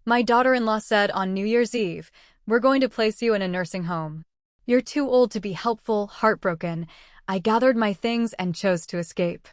My daughter-in-law said on New Year's Eve, "We're going to place you in a nursing home. You're too old to be helpful." Heartbroken, I gathered my things and chose to escape.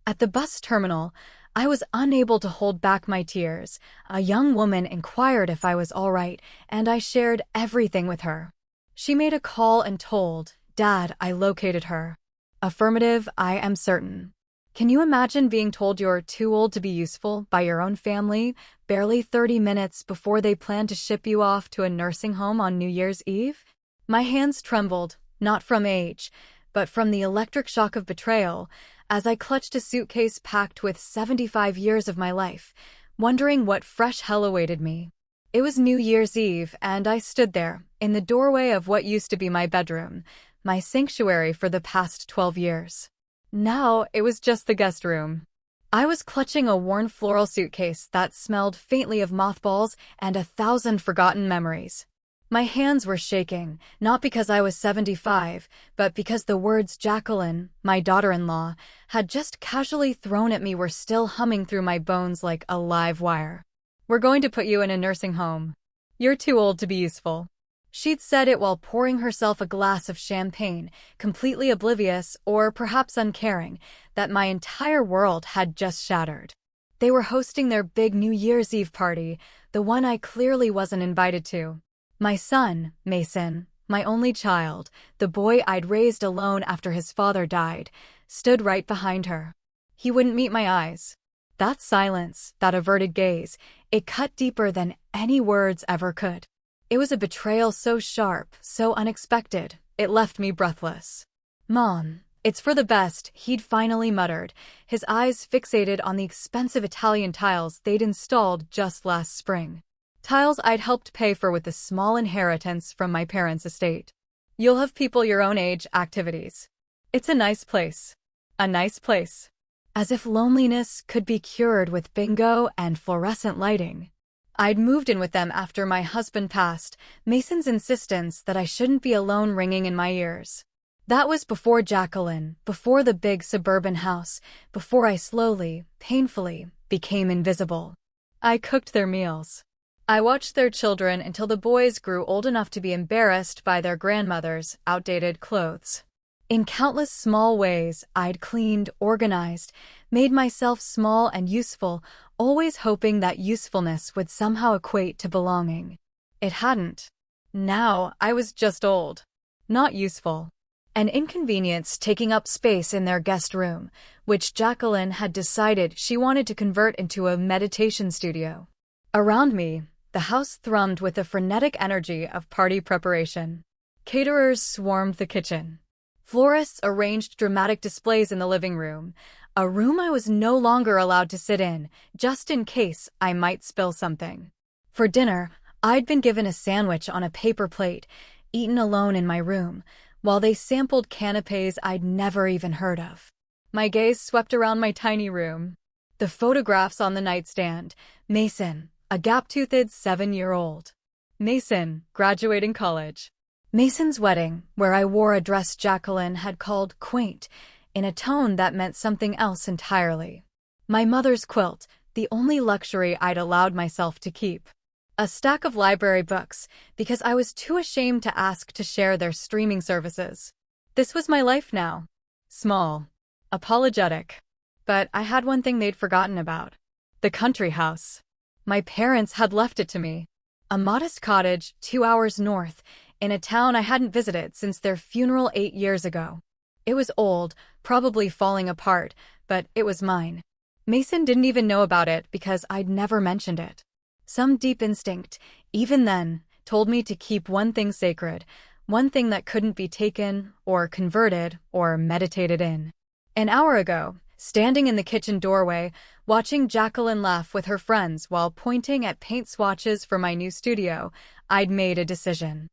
At the bus terminal, I was unable to hold back my tears. A young woman inquired if I was all right, and I shared everything with her. She made a call and told, "Dad, I located her." Affirmative, I am certain. Can you imagine being told you're too old to be useful by your own family, barely 30 minutes before they plan to ship you off to a nursing home on New Year's Eve? My hands trembled, not from age, but from the electric shock of betrayal, as I clutched a suitcase packed with 75 years of my life, wondering what fresh hell awaited me. It was New Year's Eve, and I stood there, in the doorway of what used to be my bedroom, my sanctuary for the past 12 years. Now, it was just the guest room. I was clutching a worn floral suitcase that smelled faintly of mothballs and 1,000 forgotten memories. My hands were shaking, not because I was 75, but because the words Jacqueline, my daughter-in-law, had just casually thrown at me were still humming through my bones like a live wire. "We're going to put you in a nursing home. You're too old to be useful." She'd said it while pouring herself a glass of champagne, completely oblivious, or perhaps uncaring, that my entire world had just shattered. They were hosting their big New Year's Eve party, the one I clearly wasn't invited to. My son, Mason, my only child, the boy I'd raised alone after his father died, stood right behind her. He wouldn't meet my eyes. That silence, that averted gaze, it cut deeper than any words ever could. It was a betrayal so sharp, so unexpected, it left me breathless. "Mom, it's for the best," he'd finally muttered, his eyes fixated on the expensive Italian tiles they'd installed just last spring. Tiles I'd helped pay for with a small inheritance from my parents' estate. "You'll have people your own age, activities. It's a nice place. A nice place." As if loneliness could be cured with bingo and fluorescent lighting. I'd moved in with them after my husband passed, Mason's insistence that I shouldn't be alone ringing in my ears. That was before Jacqueline, before the big suburban house, before I slowly, painfully, became invisible. I cooked their meals. I watched their children until the boys grew old enough to be embarrassed by their grandmother's outdated clothes. In countless small ways, I'd cleaned, organized, made myself small and useful, always hoping that usefulness would somehow equate to belonging. It hadn't. Now, I was just old. Not useful. An inconvenience taking up space in their guest room, which Jacqueline had decided she wanted to convert into a meditation studio. Around me, the house thrummed with the frenetic energy of party preparation. Caterers swarmed the kitchen. Florists arranged dramatic displays in the living room, a room I was no longer allowed to sit in, just in case I might spill something. For dinner, I'd been given a sandwich on a paper plate, eaten alone in my room, while they sampled canapés I'd never even heard of. My gaze swept around my tiny room. The photographs on the nightstand. Mason, a gap-toothed 7-year-old. Mason, graduating college. Mason's wedding, where I wore a dress Jacqueline had called quaint, in a tone that meant something else entirely. My mother's quilt, the only luxury I'd allowed myself to keep. A stack of library books, because I was too ashamed to ask to share their streaming services. This was my life now. Small. Apologetic. But I had one thing they'd forgotten about. The country house. My parents had left it to me. A modest cottage 2 hours north, in a town I hadn't visited since their funeral 8 years ago. It was old, probably falling apart, but it was mine. Mason didn't even know about it because I'd never mentioned it. Some deep instinct, even then, told me to keep one thing sacred, one thing that couldn't be taken, or converted, or meditated in. An hour ago, standing in the kitchen doorway, watching Jacqueline laugh with her friends while pointing at paint swatches for my new studio, I'd made a decision.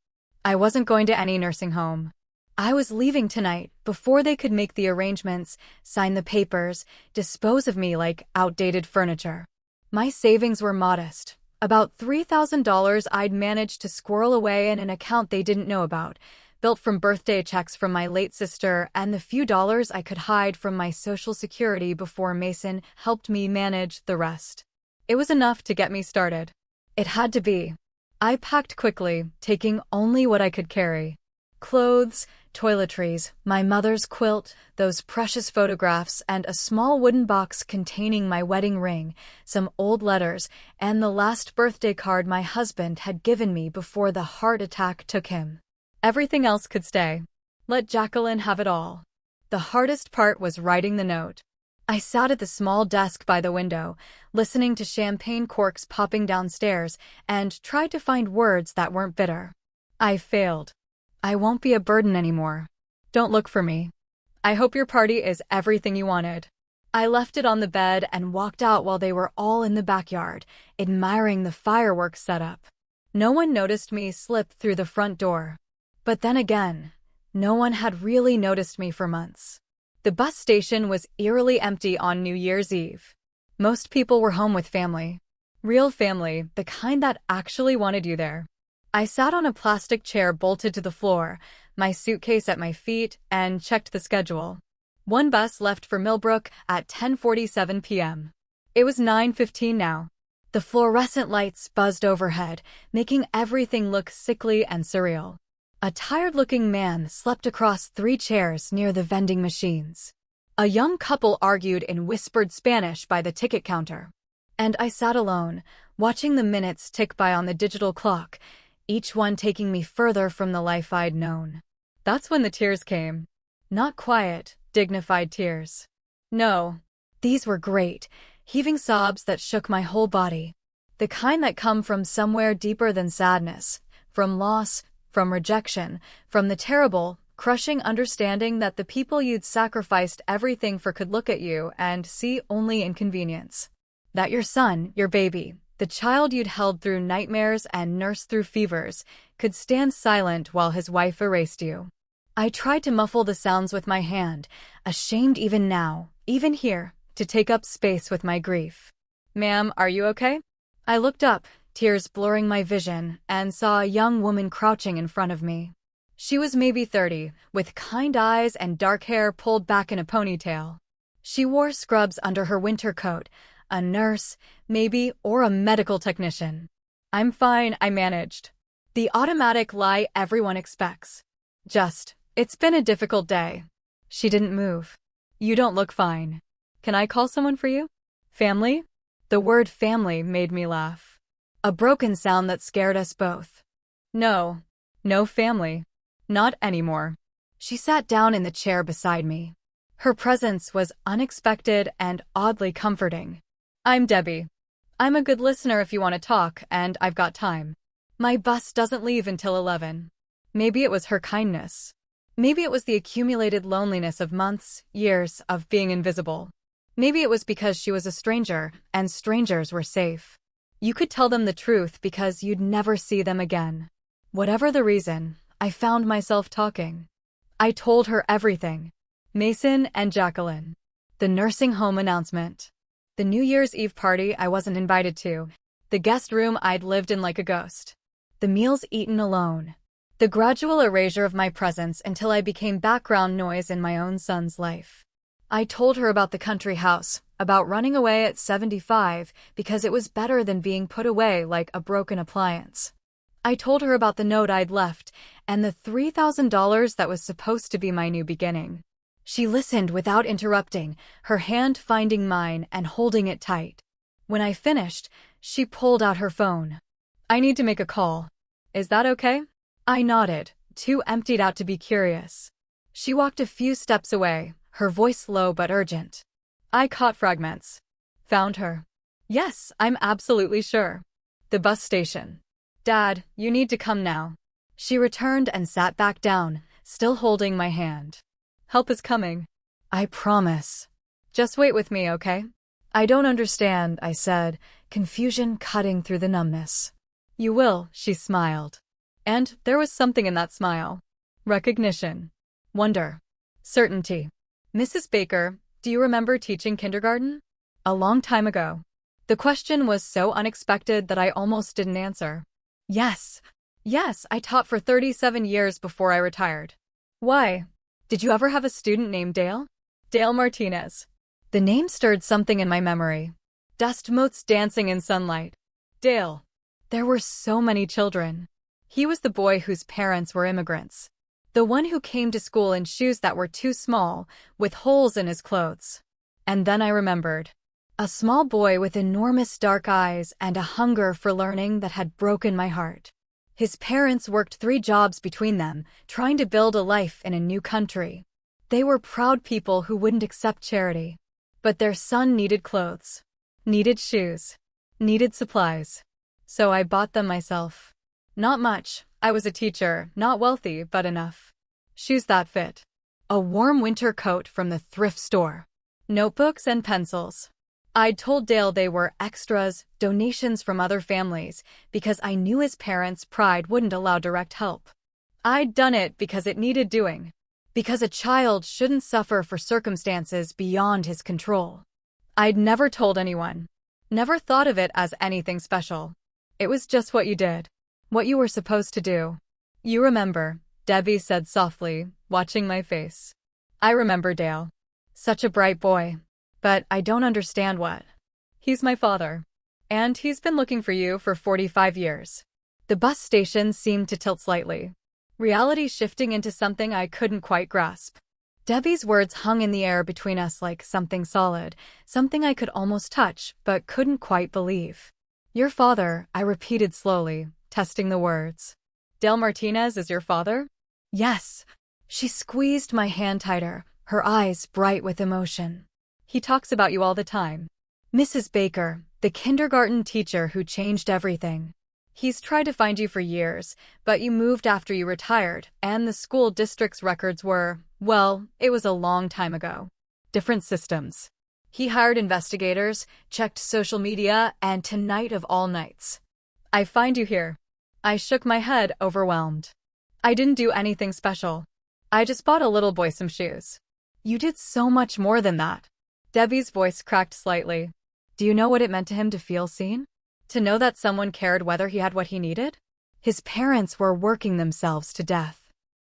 I wasn't going to any nursing home. I was leaving tonight, before they could make the arrangements, sign the papers, dispose of me like outdated furniture. My savings were modest. About $3,000 I'd managed to squirrel away in an account they didn't know about, built from birthday checks from my late sister and the few dollars I could hide from my Social Security before Mason helped me manage the rest. It was enough to get me started. It had to be. I packed quickly, taking only what I could carry. Clothes, toiletries, my mother's quilt, those precious photographs, and a small wooden box containing my wedding ring, some old letters, and the last birthday card my husband had given me before the heart attack took him. Everything else could stay. Let Jacqueline have it all. The hardest part was writing the note. I sat at the small desk by the window, listening to champagne corks popping downstairs, and tried to find words that weren't bitter. I failed. I won't be a burden anymore. Don't look for me. I hope your party is everything you wanted. I left it on the bed and walked out while they were all in the backyard, admiring the fireworks setup. No one noticed me slip through the front door. But then again, no one had really noticed me for months. The bus station was eerily empty on New Year's Eve. Most people were home with family. Real family, the kind that actually wanted you there. I sat on a plastic chair bolted to the floor, my suitcase at my feet, and checked the schedule. One bus left for Millbrook at 10:47 p.m. It was 9:15 now. The fluorescent lights buzzed overhead, making everything look sickly and surreal. A tired-looking man slept across 3 chairs near the vending machines. A young couple argued in whispered Spanish by the ticket counter. And I sat alone, watching the minutes tick by on the digital clock, each one taking me further from the life I'd known. That's when the tears came. Not quiet, dignified tears. No, these were great, heaving sobs that shook my whole body. The kind that come from somewhere deeper than sadness, from loss, from rejection, from the terrible, crushing understanding that the people you'd sacrificed everything for could look at you and see only inconvenience. That your son, your baby, the child you'd held through nightmares and nursed through fevers, could stand silent while his wife erased you. I tried to muffle the sounds with my hand, ashamed even now, even here, to take up space with my grief. "Ma'am, are you okay?" I looked up, tears blurring my vision, and saw a young woman crouching in front of me. She was maybe 30, with kind eyes and dark hair pulled back in a ponytail. She wore scrubs under her winter coat, a nurse, maybe, or a medical technician. "I'm fine," I managed. The automatic lie everyone expects. It's been a difficult day." She didn't move. "You don't look fine. Can I call someone for you?" "Family?" The word family made me laugh. A broken sound that scared us both. No family. Not anymore." She sat down in the chair beside me. Her presence was unexpected and oddly comforting. "I'm Debbie. I'm a good listener if you want to talk, and I've got time. My bus doesn't leave until 11. Maybe it was her kindness. Maybe it was the accumulated loneliness of months, years of being invisible. Maybe it was because she was a stranger, and strangers were safe. You could tell them the truth because you'd never see them again. Whatever the reason, I found myself talking. I told her everything. Mason and Jacqueline. The nursing home announcement. The New Year's Eve party I wasn't invited to. The guest room I'd lived in like a ghost. The meals eaten alone. The gradual erasure of my presence until I became background noise in my own son's life. I told her about the country house, about running away at 75 because it was better than being put away like a broken appliance. I told her about the note I'd left and the $3,000 that was supposed to be my new beginning. She listened without interrupting, her hand finding mine and holding it tight. When I finished, she pulled out her phone. "I need to make a call. Is that okay?" I nodded, too emptied out to be curious. She walked a few steps away, her voice low but urgent. I caught fragments. "Found her." "Yes, I'm absolutely sure." "The bus station." "Dad, you need to come now." She returned and sat back down, still holding my hand. "Help is coming." "I promise." "Just wait with me, okay?" "I don't understand," I said, confusion cutting through the numbness. "You will," she smiled. And there was something in that smile. Recognition. Wonder. Certainty. "Mrs. Baker, do you remember teaching kindergarten?" "A long time ago." The question was so unexpected that I almost didn't answer. Yes, I taught for 37 years before I retired." "Why? Did you ever have a student named Dale?" "Dale Martinez." The name stirred something in my memory. Dust motes dancing in sunlight. Dale. There were so many children. He was the boy whose parents were immigrants. The one who came to school in shoes that were too small, with holes in his clothes. And then I remembered. A small boy with enormous dark eyes and a hunger for learning that had broken my heart. His parents worked 3 jobs between them, trying to build a life in a new country. They were proud people who wouldn't accept charity. But their son needed clothes, needed shoes, needed supplies. So I bought them myself. Not much. I was a teacher, not wealthy, but enough. Shoes that fit. A warm winter coat from the thrift store. Notebooks and pencils. I'd told Dale they were extras, donations from other families, because I knew his parents' pride wouldn't allow direct help. I'd done it because it needed doing. Because a child shouldn't suffer for circumstances beyond his control. I'd never told anyone. Never thought of it as anything special. It was just what you did. What you were supposed to do. You remember, Debbie said softly, watching my face. I remember Dale. Such a bright boy. But I don't understand what. He's my father. And he's been looking for you for 45 years. The bus station seemed to tilt slightly. Reality shifting into something I couldn't quite grasp. Debbie's words hung in the air between us like something solid, something I could almost touch, but couldn't quite believe. Your father, I repeated slowly, testing the words. Dale Martinez is your father? Yes. She squeezed my hand tighter, her eyes bright with emotion. He talks about you all the time. Mrs. Baker, the kindergarten teacher who changed everything. He's tried to find you for years, but you moved after you retired, and the school district's records were, well, it was a long time ago. Different systems. He hired investigators, checked social media, and tonight of all nights. I find you here. I shook my head, overwhelmed. I didn't do anything special. I just bought a little boy some shoes. You did so much more than that. Debbie's voice cracked slightly. Do you know what it meant to him to feel seen? To know that someone cared whether he had what he needed? His parents were working themselves to death.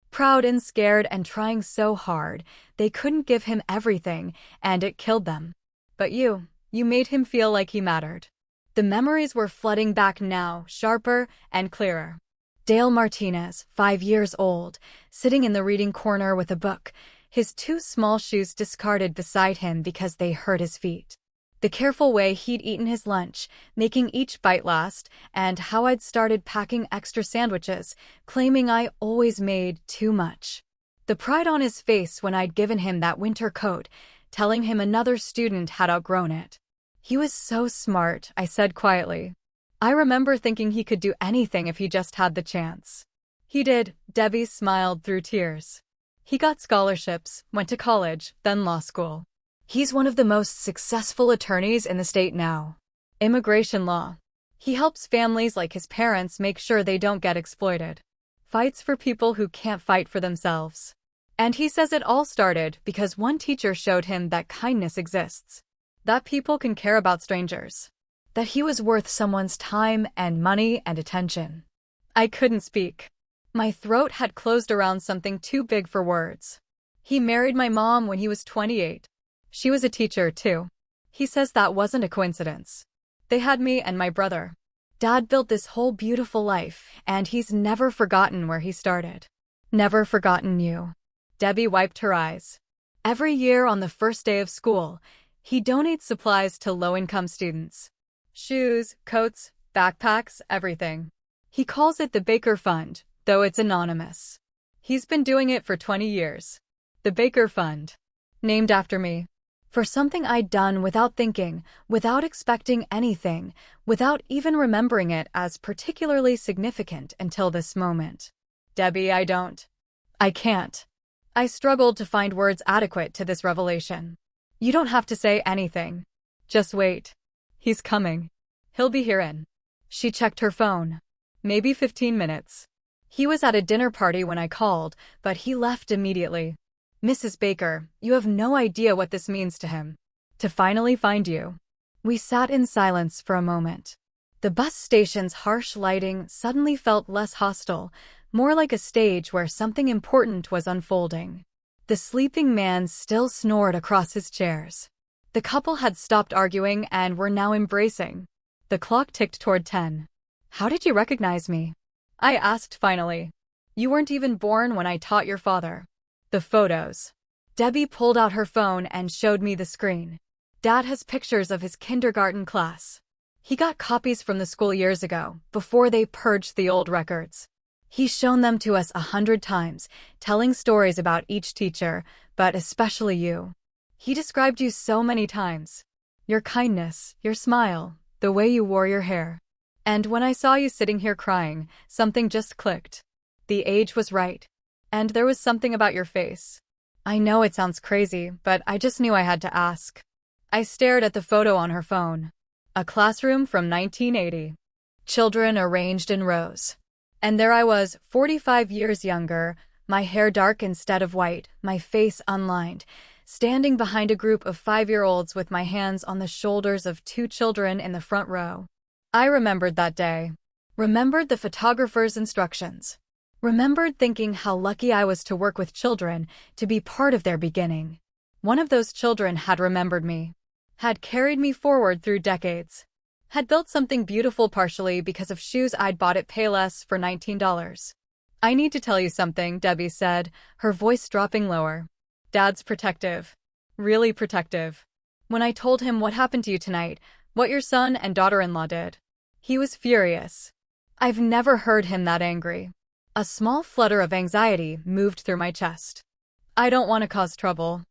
Proud and scared and trying so hard, they couldn't give him everything, and it killed them. But you made him feel like he mattered. The memories were flooding back now, sharper and clearer. Dale Martinez, 5 years old, sitting in the reading corner with a book, his 2 small shoes discarded beside him because they hurt his feet. The careful way he'd eaten his lunch, making each bite last, and how I'd started packing extra sandwiches, claiming I always made too much. The pride on his face when I'd given him that winter coat, telling him another student had outgrown it. He was so smart, I said quietly. I remember thinking he could do anything if he just had the chance. He did, Debbie smiled through tears. He got scholarships, went to college, then law school. He's one of the most successful attorneys in the state now. Immigration law. He helps families like his parents make sure they don't get exploited. Fights for people who can't fight for themselves. And he says it all started because one teacher showed him that kindness exists. That people can care about strangers. That he was worth someone's time and money and attention. I couldn't speak. My throat had closed around something too big for words. He married my mom when he was 28. She was a teacher, too. He says that wasn't a coincidence. They had me and my brother. Dad built this whole beautiful life, and he's never forgotten where he started. Never forgotten you. Debbie wiped her eyes. Every year on the first day of school, he donates supplies to low-income students. Shoes, coats, backpacks, everything. He calls it the Baker Fund, though it's anonymous. He's been doing it for 20 years. The Baker Fund. Named after me. For something I'd done without thinking, without expecting anything, without even remembering it as particularly significant until this moment. Debbie, I can't. I struggled to find words adequate to this revelation. You don't have to say anything. Just wait. He's coming. He'll be here in. She checked her phone. Maybe 15 minutes. He was at a dinner party when I called, but he left immediately. Mrs. Baker, you have no idea what this means to him. To finally find you. We sat in silence for a moment. The bus station's harsh lighting suddenly felt less hostile, more like a stage where something important was unfolding. The sleeping man still snored across his chairs. The couple had stopped arguing and were now embracing. The clock ticked toward 10. How did you recognize me? I asked finally. You weren't even born when I taught your father. The photos. Debbie pulled out her phone and showed me the screen. Dad has pictures of his kindergarten class. He got copies from the school years ago, before they purged the old records. He's shown them to us 100 times, telling stories about each teacher, but especially you. He described you so many times. Your kindness, your smile, the way you wore your hair. And when I saw you sitting here crying, something just clicked. The age was right. And there was something about your face. I know it sounds crazy, but I just knew I had to ask. I stared at the photo on her phone. A classroom from 1980. Children arranged in rows. And there I was, 45 years younger, my hair dark instead of white, my face unlined, standing behind a group of 5-year-olds with my hands on the shoulders of 2 children in the front row. I remembered that day. Remembered the photographer's instructions. Remembered thinking how lucky I was to work with children, to be part of their beginning. One of those children had remembered me. Had carried me forward through decades. Had built something beautiful partially because of shoes I'd bought at Payless for $19. I need to tell you something, Debbie said, her voice dropping lower. Dad's protective. Really protective. When I told him what happened to you tonight, what your son and daughter-in-law did, he was furious. I've never heard him that angry. A small flutter of anxiety moved through my chest. I don't want to cause trouble.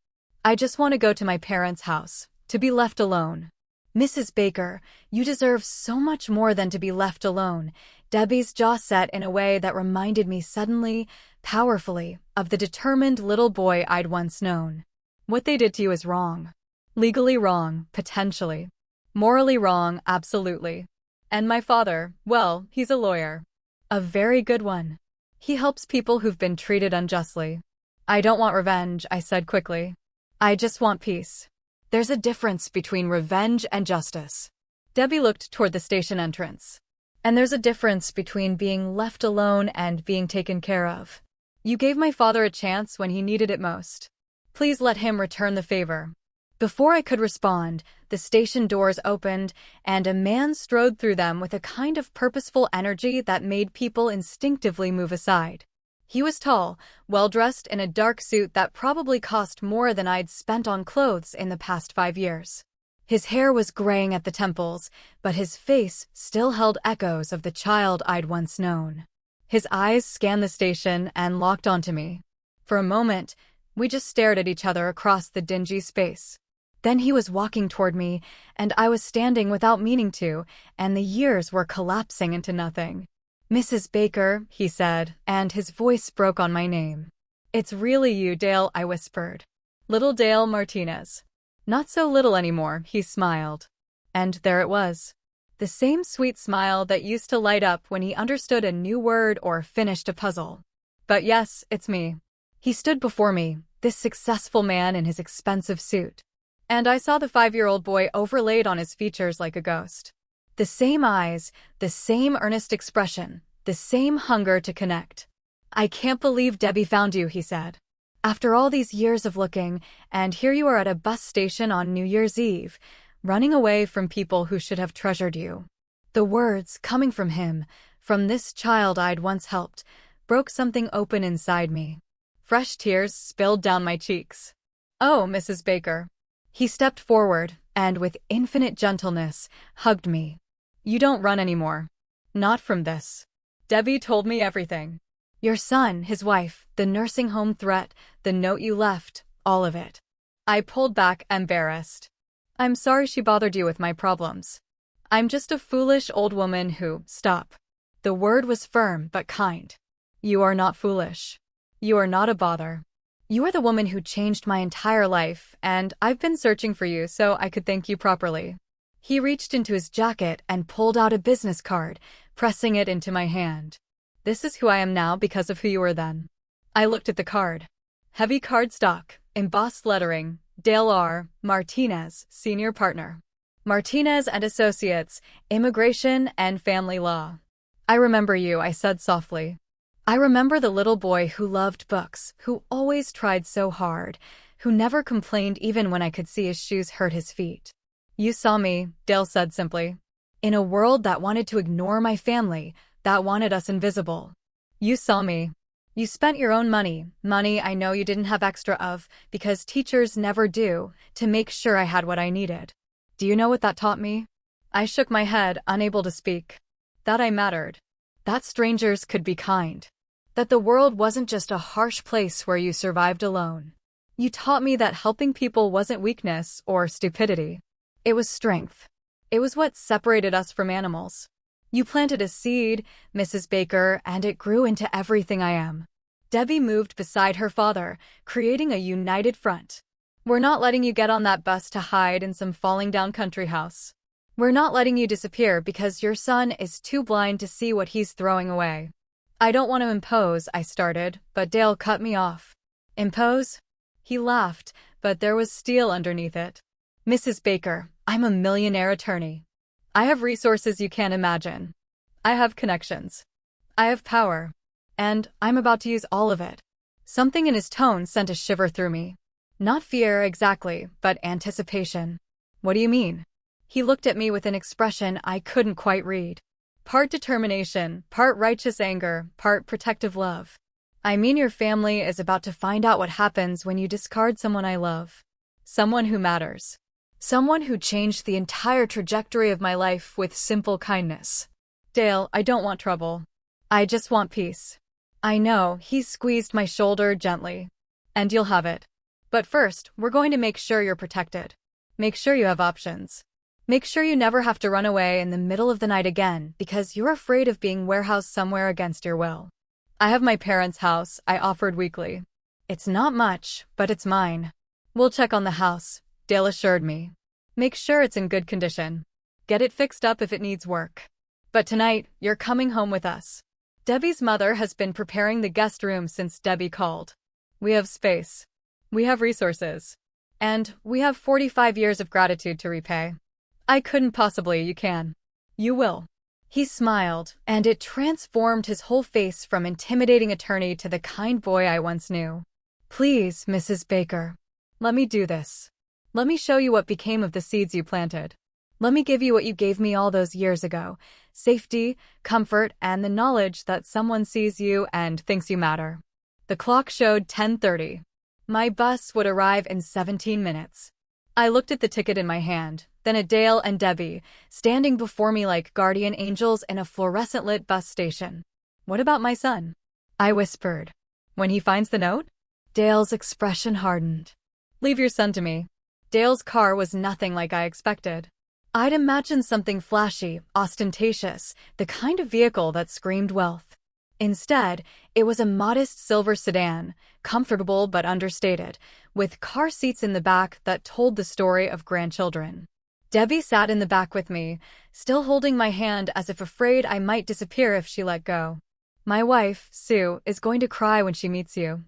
I just want to go to my parents' house, to be left alone. Mrs. Baker, you deserve so much more than to be left alone. Debbie's jaw set in a way that reminded me suddenly, powerfully, of the determined little boy I'd once known. What they did to you is wrong. Legally wrong, potentially. Morally wrong, absolutely. And my father, well, he's a lawyer. A very good one. He helps people who've been treated unjustly. I don't want revenge, I said quickly. I just want peace. There's a difference between revenge and justice. Debbie looked toward the station entrance. And there's a difference between being left alone and being taken care of. You gave my father a chance when he needed it most. Please let him return the favor. Before I could respond, the station doors opened, and a man strode through them with a kind of purposeful energy that made people instinctively move aside. He was tall, well-dressed in a dark suit that probably cost more than I'd spent on clothes in the past 5 years. His hair was graying at the temples, but his face still held echoes of the child I'd once known. His eyes scanned the station and locked onto me. For a moment, we just stared at each other across the dingy space. Then he was walking toward me, and I was standing without meaning to, and the years were collapsing into nothing. Mrs. Baker, he said, and his voice broke on my name. It's really you, Dale, I whispered. Little Dale Martinez. Not so little anymore, he smiled. And there it was. The same sweet smile that used to light up when he understood a new word or finished a puzzle. But yes, it's me. He stood before me, this successful man in his expensive suit. And I saw the 5-year-old boy overlaid on his features like a ghost. The same eyes, the same earnest expression, the same hunger to connect. I can't believe Debbie found you, he said. After all these years of looking, and here you are at a bus station on New Year's Eve, running away from people who should have treasured you. The words coming from him, from this child I'd once helped, broke something open inside me. Fresh tears spilled down my cheeks. Oh, Mrs. Baker. He stepped forward, and with infinite gentleness, hugged me. You don't run anymore. Not from this. Debbie told me everything. Your son, his wife, the nursing home threat, the note you left, all of it. I pulled back, embarrassed. I'm sorry she bothered you with my problems. I'm just a foolish old woman who, stop. The word was firm but kind. You are not foolish. You are not a bother. You are the woman who changed my entire life, and I've been searching for you so I could thank you properly. He reached into his jacket and pulled out a business card, pressing it into my hand. This is who I am now because of who you were then. I looked at the card. Heavy cardstock, embossed lettering, Dale R. Martinez, Senior Partner. Martinez and Associates, Immigration and Family Law. I remember you, I said softly. I remember the little boy who loved books, who always tried so hard, who never complained even when I could see his shoes hurt his feet. You saw me, Dale said simply. In a world that wanted to ignore my family, that wanted us invisible. You saw me. You spent your own money I know you didn't have extra of, because teachers never do, to make sure I had what I needed. Do you know what that taught me? I shook my head, unable to speak. That I mattered. That strangers could be kind. That the world wasn't just a harsh place where you survived alone. You taught me that helping people wasn't weakness or stupidity. It was strength. It was what separated us from animals. You planted a seed, Mrs. Baker, and it grew into everything I am. Debbie moved beside her father, creating a united front. We're not letting you get on that bus to hide in some falling-down country house. We're not letting you disappear because your son is too blind to see what he's throwing away. I don't want to impose, I started, but Dale cut me off. Impose? He laughed, but there was steel underneath it. Mrs. Baker, I'm a millionaire attorney. I have resources you can't imagine. I have connections. I have power. And I'm about to use all of it. Something in his tone sent a shiver through me. Not fear exactly, but anticipation. What do you mean? He looked at me with an expression I couldn't quite read. Part determination, part righteous anger, part protective love. I mean your family is about to find out what happens when you discard someone I love. Someone who matters. Someone who changed the entire trajectory of my life with simple kindness. Dale, I don't want trouble. I just want peace. I know, he squeezed my shoulder gently. And you'll have it. But first, we're going to make sure you're protected. Make sure you have options. Make sure you never have to run away in the middle of the night again because you're afraid of being warehoused somewhere against your will. I have my parents' house, I offered weakly. It's not much, but it's mine. We'll check on the house, Dale assured me. Make sure it's in good condition. Get it fixed up if it needs work. But tonight, you're coming home with us. Debbie's mother has been preparing the guest room since Debbie called. We have space. We have resources. And we have 45 years of gratitude to repay. I couldn't possibly, you can. You will. He smiled, and it transformed his whole face from intimidating attorney to the kind boy I once knew. Please, Mrs. Baker. Let me do this. Let me show you what became of the seeds you planted. Let me give you what you gave me all those years ago. Safety, comfort, and the knowledge that someone sees you and thinks you matter. The clock showed 10:30. My bus would arrive in 17 minutes. I looked at the ticket in my hand, then at Dale and Debbie, standing before me like guardian angels in a fluorescent-lit bus station. What about my son? I whispered. When he finds the note? Dale's expression hardened. Leave your son to me. Dale's car was nothing like I expected. I'd imagined something flashy, ostentatious, the kind of vehicle that screamed wealth. Instead, it was a modest silver sedan, comfortable but understated, with car seats in the back that told the story of grandchildren. Debbie sat in the back with me, still holding my hand as if afraid I might disappear if she let go. My wife, Sue, is going to cry when she meets you.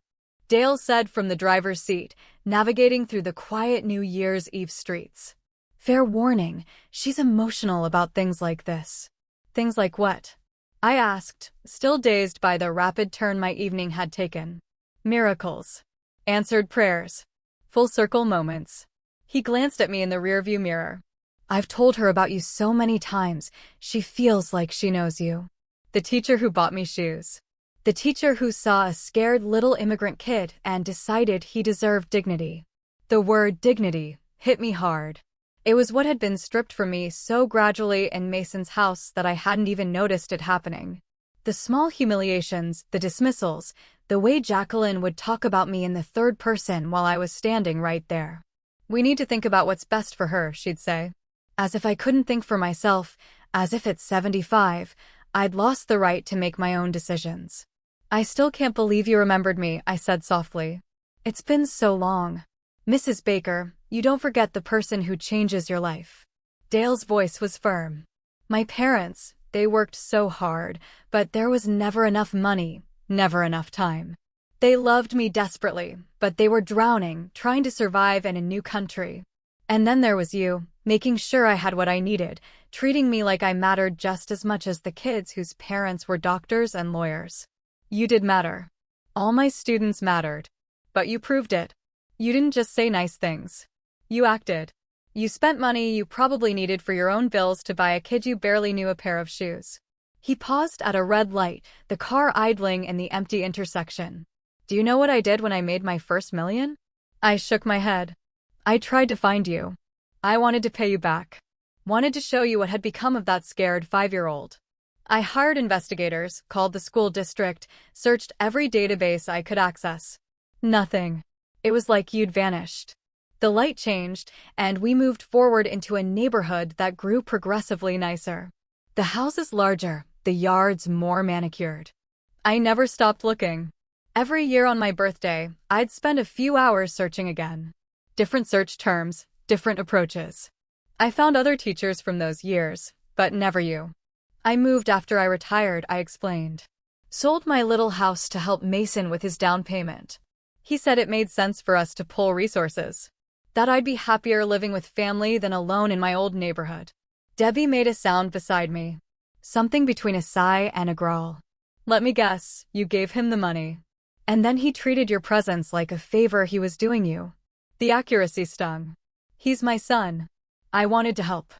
Dale said from the driver's seat, navigating through the quiet New Year's Eve streets. Fair warning, she's emotional about things like this. Things like what? I asked, still dazed by the rapid turn my evening had taken. Miracles. Answered prayers. Full circle moments. He glanced at me in the rearview mirror. I've told her about you so many times, she feels like she knows you. The teacher who bought me shoes. The teacher who saw a scared little immigrant kid and decided he deserved dignity. The word dignity hit me hard. It was what had been stripped from me so gradually in Mason's house that I hadn't even noticed it happening. The small humiliations, the dismissals, the way Jacqueline would talk about me in the third person while I was standing right there. We need to think about what's best for her, she'd say. As if I couldn't think for myself, as if at 75, I'd lost the right to make my own decisions. I still can't believe you remembered me, I said softly. It's been so long. Mrs. Baker, you don't forget the person who changes your life. Dale's voice was firm. My parents, they worked so hard, but there was never enough money, never enough time. They loved me desperately, but they were drowning, trying to survive in a new country. And then there was you, making sure I had what I needed, treating me like I mattered just as much as the kids whose parents were doctors and lawyers. You did matter. All my students mattered. But you proved it. You didn't just say nice things. You acted. You spent money you probably needed for your own bills to buy a kid you barely knew a pair of shoes. He paused at a red light, the car idling in the empty intersection. Do you know what I did when I made my first million? I shook my head. I tried to find you. I wanted to pay you back. Wanted to show you what had become of that scared 5-year-old. I hired investigators, called the school district, searched every database I could access. Nothing. It was like you'd vanished. The light changed, and we moved forward into a neighborhood that grew progressively nicer. The houses larger, the yards more manicured. I never stopped looking. Every year on my birthday, I'd spend a few hours searching again. Different search terms, different approaches. I found other teachers from those years, but never you. I moved after I retired, I explained. Sold my little house to help Mason with his down payment. He said it made sense for us to pool resources. That I'd be happier living with family than alone in my old neighborhood. Debbie made a sound beside me. Something between a sigh and a growl. Let me guess, you gave him the money. And then he treated your presence like a favor he was doing you. The accuracy stung. He's my son. I wanted to help.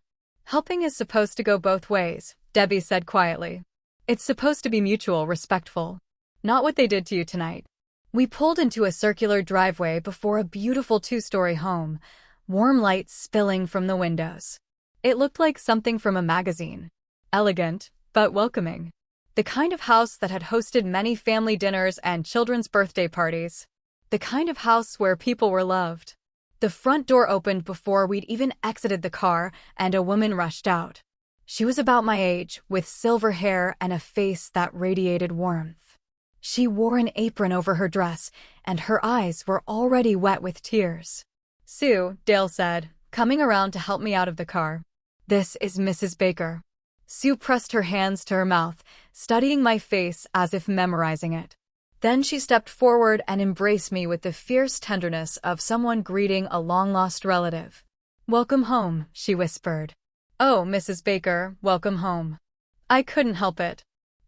Helping is supposed to go both ways, Debbie said quietly. It's supposed to be mutual, respectful. Not what they did to you tonight. We pulled into a circular driveway before a beautiful 2-story home, warm lights spilling from the windows. It looked like something from a magazine. Elegant, but welcoming. The kind of house that had hosted many family dinners and children's birthday parties. The kind of house where people were loved. The front door opened before we'd even exited the car, and a woman rushed out. She was about my age, with silver hair and a face that radiated warmth. She wore an apron over her dress, and her eyes were already wet with tears. Sue, Dale said, coming around to help me out of the car. This is Mrs. Baker. Sue pressed her hands to her mouth, studying my face as if memorizing it. Then she stepped forward and embraced me with the fierce tenderness of someone greeting a long-lost relative. Welcome home, she whispered. Oh, Mrs. Baker, welcome home. I couldn't help it.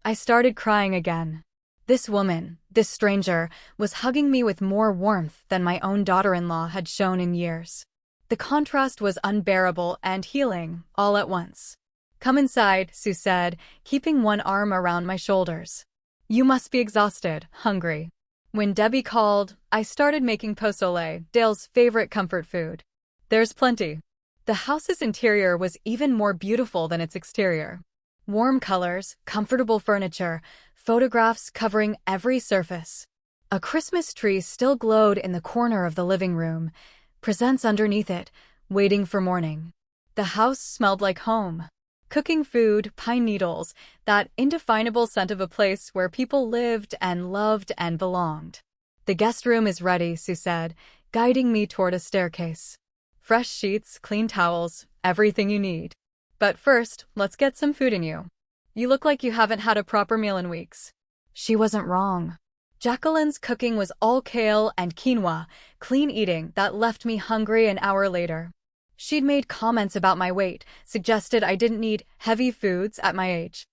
I started crying again. This woman, this stranger, was hugging me with more warmth than my own daughter-in-law had shown in years. The contrast was unbearable and healing, all at once. Come inside, Sue said, keeping one arm around my shoulders. You must be exhausted, hungry. When Debbie called, I started making pozole, Dale's favorite comfort food. There's plenty. The house's interior was even more beautiful than its exterior. Warm colors, comfortable furniture, photographs covering every surface. A Christmas tree still glowed in the corner of the living room, presents underneath it, waiting for morning. The house smelled like home. Cooking food, pine needles, that indefinable scent of a place where people lived and loved and belonged. The guest room is ready, Sue said, guiding me toward a staircase. Fresh sheets, clean towels, everything you need. But first, let's get some food in you. You look like you haven't had a proper meal in weeks. She wasn't wrong. Jacqueline's cooking was all kale and quinoa, clean eating that left me hungry an hour later. She'd made comments about my weight, suggested I didn't need heavy foods at my age.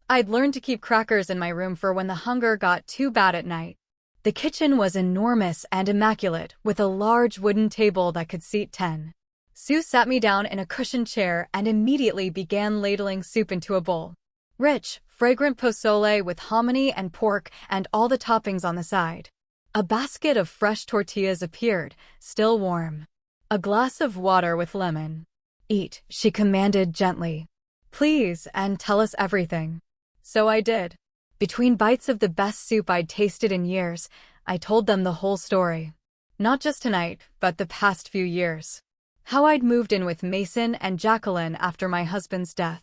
I'd learned to keep crackers in my room for when the hunger got too bad at night. The kitchen was enormous and immaculate, with a large wooden table that could seat 10. Sue sat me down in a cushioned chair and immediately began ladling soup into a bowl. Rich, fragrant pozole with hominy and pork and all the toppings on the side. A basket of fresh tortillas appeared, still warm. A glass of water with lemon. Eat, she commanded gently. Please, and tell us everything. So I did. Between bites of the best soup I'd tasted in years, I told them the whole story. Not just tonight, but the past few years. How I'd moved in with Mason and Jacqueline after my husband's death.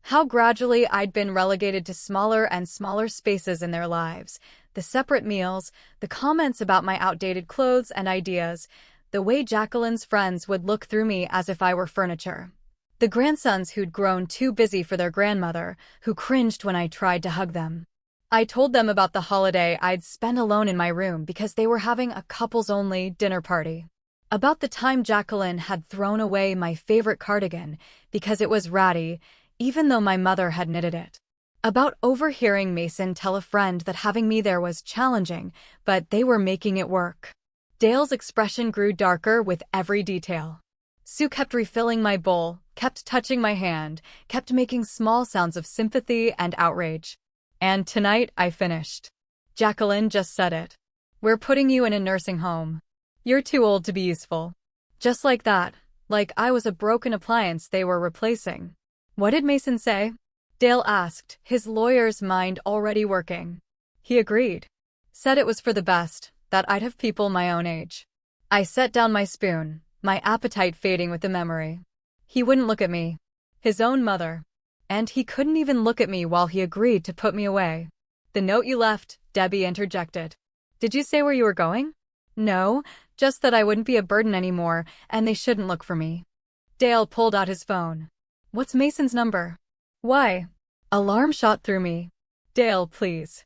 How gradually I'd been relegated to smaller and smaller spaces in their lives. The separate meals, the comments about my outdated clothes and ideas, the way Jacqueline's friends would look through me as if I were furniture. The grandsons who'd grown too busy for their grandmother, who cringed when I tried to hug them. I told them about the holiday I'd spent alone in my room because they were having a couples-only dinner party. About the time Jacqueline had thrown away my favorite cardigan because it was ratty, even though my mother had knitted it. About overhearing Mason tell a friend that having me there was challenging, but they were making it work. Dale's expression grew darker with every detail. Sue kept refilling my bowl, kept touching my hand, kept making small sounds of sympathy and outrage. And tonight I finished. Jacqueline just said it. We're putting you in a nursing home. You're too old to be useful. Just like that, like I was a broken appliance they were replacing. What did Mason say? Dale asked, his lawyer's mind already working. He agreed. Said it was for the best, that I'd have people my own age. I set down my spoon, my appetite fading with the memory. He wouldn't look at me. His own mother. And he couldn't even look at me while he agreed to put me away. The note you left, Debbie interjected. Did you say where you were going? No, just that I wouldn't be a burden anymore, and they shouldn't look for me. Dale pulled out his phone. What's Mason's number? Why? Alarm shot through me. Dale, please.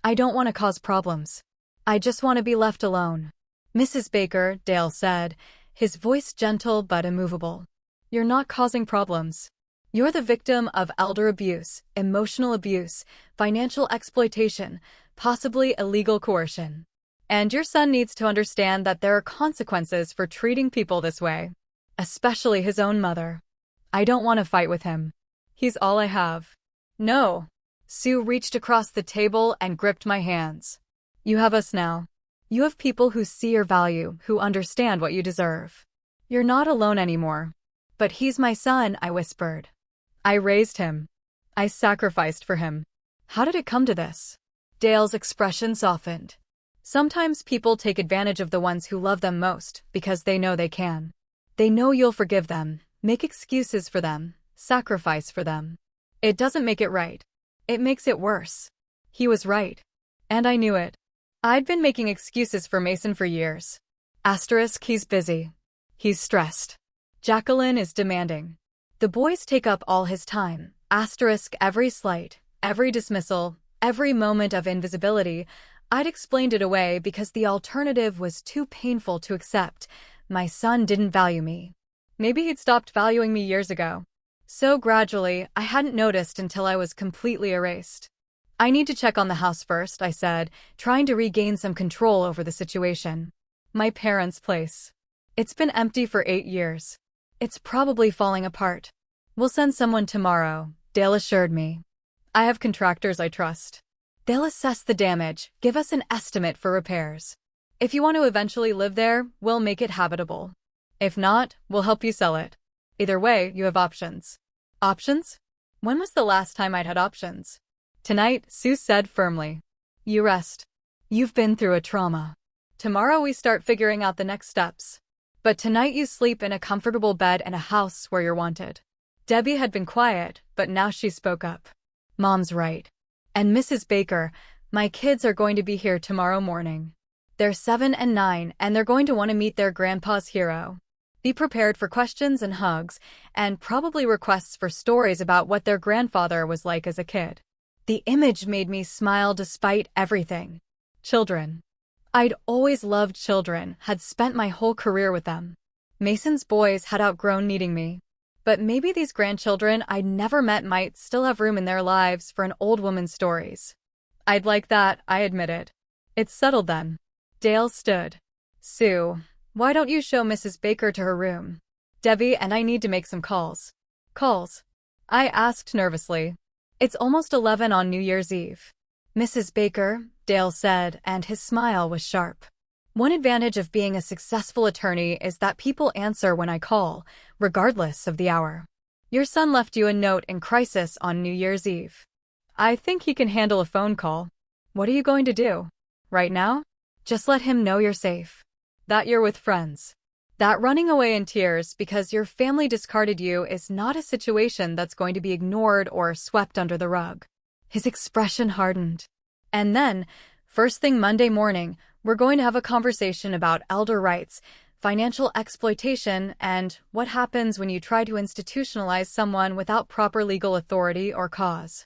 I don't want to cause problems. I just want to be left alone. Mrs. Baker, Dale said, his voice gentle but immovable. You're not causing problems. You're the victim of elder abuse, emotional abuse, financial exploitation, possibly illegal coercion. And your son needs to understand that there are consequences for treating people this way, especially his own mother. I don't want to fight with him. He's all I have. No. Sue reached across the table and gripped my hands. You have us now. You have people who see your value, who understand what you deserve. You're not alone anymore. But he's my son, I whispered. I raised him. I sacrificed for him. How did it come to this? Dale's expression softened. Sometimes people take advantage of the ones who love them most because they know they can. They know you'll forgive them, make excuses for them, sacrifice for them. It doesn't make it right. It makes it worse. He was right. And I knew it. I'd been making excuses for Mason for years. Asterisk, he's busy. He's stressed. Jacqueline is demanding. The boys take up all his time. Asterisk, every slight, every dismissal, every moment of invisibility. I'd explained it away because the alternative was too painful to accept. My son didn't value me. Maybe he'd stopped valuing me years ago. So gradually, I hadn't noticed until I was completely erased. I need to check on the house first, I said, trying to regain some control over the situation. My parents' place. It's been empty for 8 years. It's probably falling apart. We'll send someone tomorrow, Dale assured me. I have contractors I trust. They'll assess the damage, give us an estimate for repairs. If you want to eventually live there, we'll make it habitable. If not, we'll help you sell it. Either way, you have options. Options? When was the last time I'd had options? Tonight, Sue said firmly. You rest. You've been through a trauma. Tomorrow we start figuring out the next steps. But tonight you sleep in a comfortable bed in a house where you're wanted. Debbie had been quiet, but now she spoke up. Mom's right. And Mrs. Baker, my kids are going to be here tomorrow morning. They're 7 and 9, and they're going to want to meet their grandpa's hero. Be prepared for questions and hugs, and probably requests for stories about what their grandfather was like as a kid. The image made me smile despite everything. Children. I'd always loved children, had spent my whole career with them. Mason's boys had outgrown needing me. But maybe these grandchildren I'd never met might still have room in their lives for an old woman's stories. I'd like that, I admitted. It's settled then. Dale stood. Sue, why don't you show Mrs. Baker to her room? Debbie and I need to make some calls. Calls? I asked nervously. It's almost 11 on New Year's Eve. Mrs. Baker, Dale said, and his smile was sharp. One advantage of being a successful attorney is that people answer when I call, regardless of the hour. Your son left you a note in crisis on New Year's Eve. I think he can handle a phone call. What are you going to do? Right now? Just let him know you're safe. That you're with friends. That running away in tears because your family discarded you is not a situation that's going to be ignored or swept under the rug. His expression hardened. And then, first thing Monday morning, we're going to have a conversation about elder rights, financial exploitation, and what happens when you try to institutionalize someone without proper legal authority or cause.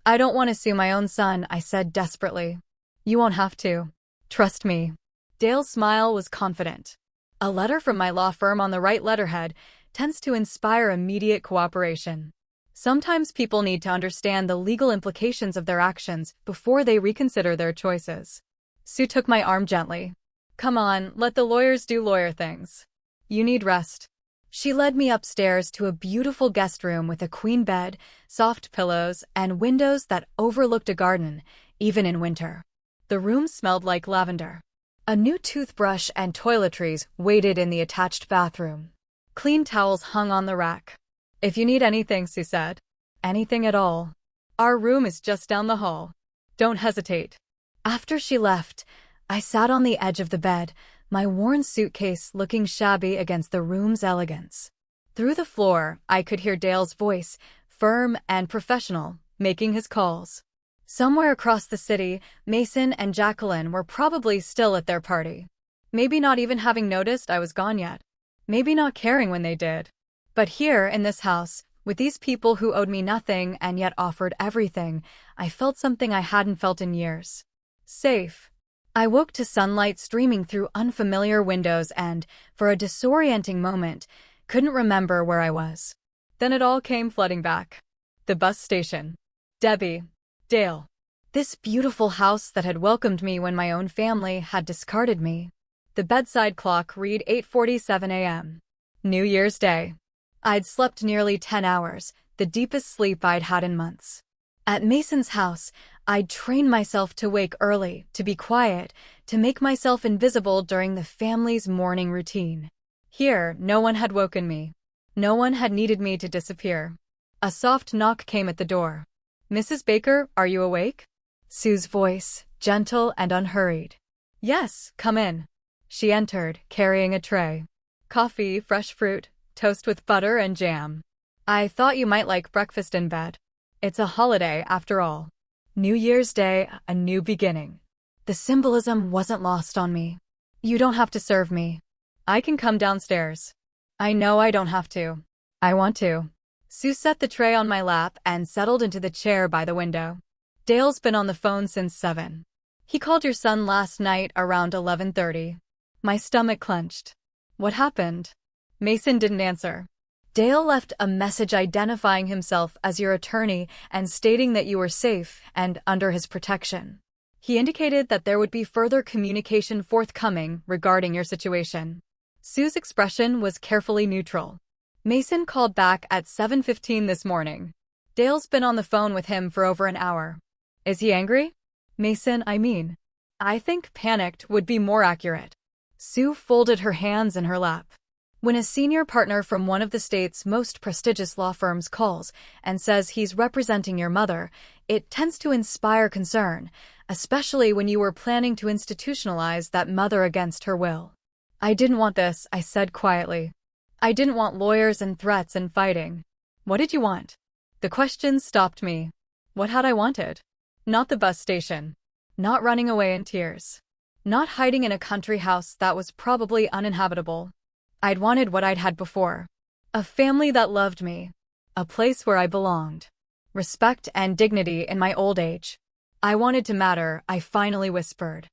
I don't want to sue my own son, I said desperately. You won't have to. Trust me. Dale's smile was confident. A letter from my law firm on the right letterhead tends to inspire immediate cooperation. Sometimes people need to understand the legal implications of their actions before they reconsider their choices. Sue took my arm gently. Come on, let the lawyers do lawyer things. You need rest. She led me upstairs to a beautiful guest room with a queen bed, soft pillows, and windows that overlooked a garden, even in winter. The room smelled like lavender. A new toothbrush and toiletries waited in the attached bathroom. Clean towels hung on the rack. "If you need anything," Sue said. "Anything at all. Our room is just down the hall. Don't hesitate." After she left, I sat on the edge of the bed, my worn suitcase looking shabby against the room's elegance. Through the floor, I could hear Dale's voice, firm and professional, making his calls. Somewhere across the city, Mason and Jacqueline were probably still at their party. Maybe not even having noticed I was gone yet. Maybe not caring when they did. But here, in this house, with these people who owed me nothing and yet offered everything, I felt something I hadn't felt in years. Safe. I woke to sunlight streaming through unfamiliar windows and, for a disorienting moment, couldn't remember where I was. Then it all came flooding back. The bus station. Debbie. Dale. This beautiful house that had welcomed me when my own family had discarded me. The bedside clock read 8:47 a.m. New Year's Day. I'd slept nearly 10 hours, the deepest sleep I'd had in months. At Mason's house, I'd trained myself to wake early, to be quiet, to make myself invisible during the family's morning routine. Here, no one had woken me. No one had needed me to disappear. A soft knock came at the door. "Mrs. Baker, are you awake?" Sue's voice, gentle and unhurried. "Yes, come in." She entered, carrying a tray. Coffee, fresh fruit, toast with butter and jam. "I thought you might like breakfast in bed. It's a holiday, after all. New Year's Day, a new beginning." The symbolism wasn't lost on me. "You don't have to serve me. I can come downstairs." "I know I don't have to. I want to." Sue set the tray on my lap and settled into the chair by the window. "Dale's been on the phone since 7. He called your son last night around 11:30. My stomach clenched. "What happened?" Mason didn't answer. "Dale left a message identifying himself as your attorney and stating that you were safe and under his protection. He indicated that there would be further communication forthcoming regarding your situation." Sue's expression was carefully neutral. "Mason called back at 7:15 this morning. Dale's been on the phone with him for over an hour." "Is he angry?" "Mason, I mean." "I think panicked would be more accurate." Sue folded her hands in her lap. When a senior partner from one of the state's most prestigious law firms calls and says he's representing your mother, it tends to inspire concern, especially when you were planning to institutionalize that mother against her will. "I didn't want this," I said quietly. "I didn't want lawyers and threats and fighting." "What did you want?" The question stopped me. What had I wanted? Not the bus station. Not running away in tears. Not hiding in a country house that was probably uninhabitable. I'd wanted what I'd had before. A family that loved me. A place where I belonged. Respect and dignity in my old age. I wanted to matter, I finally whispered.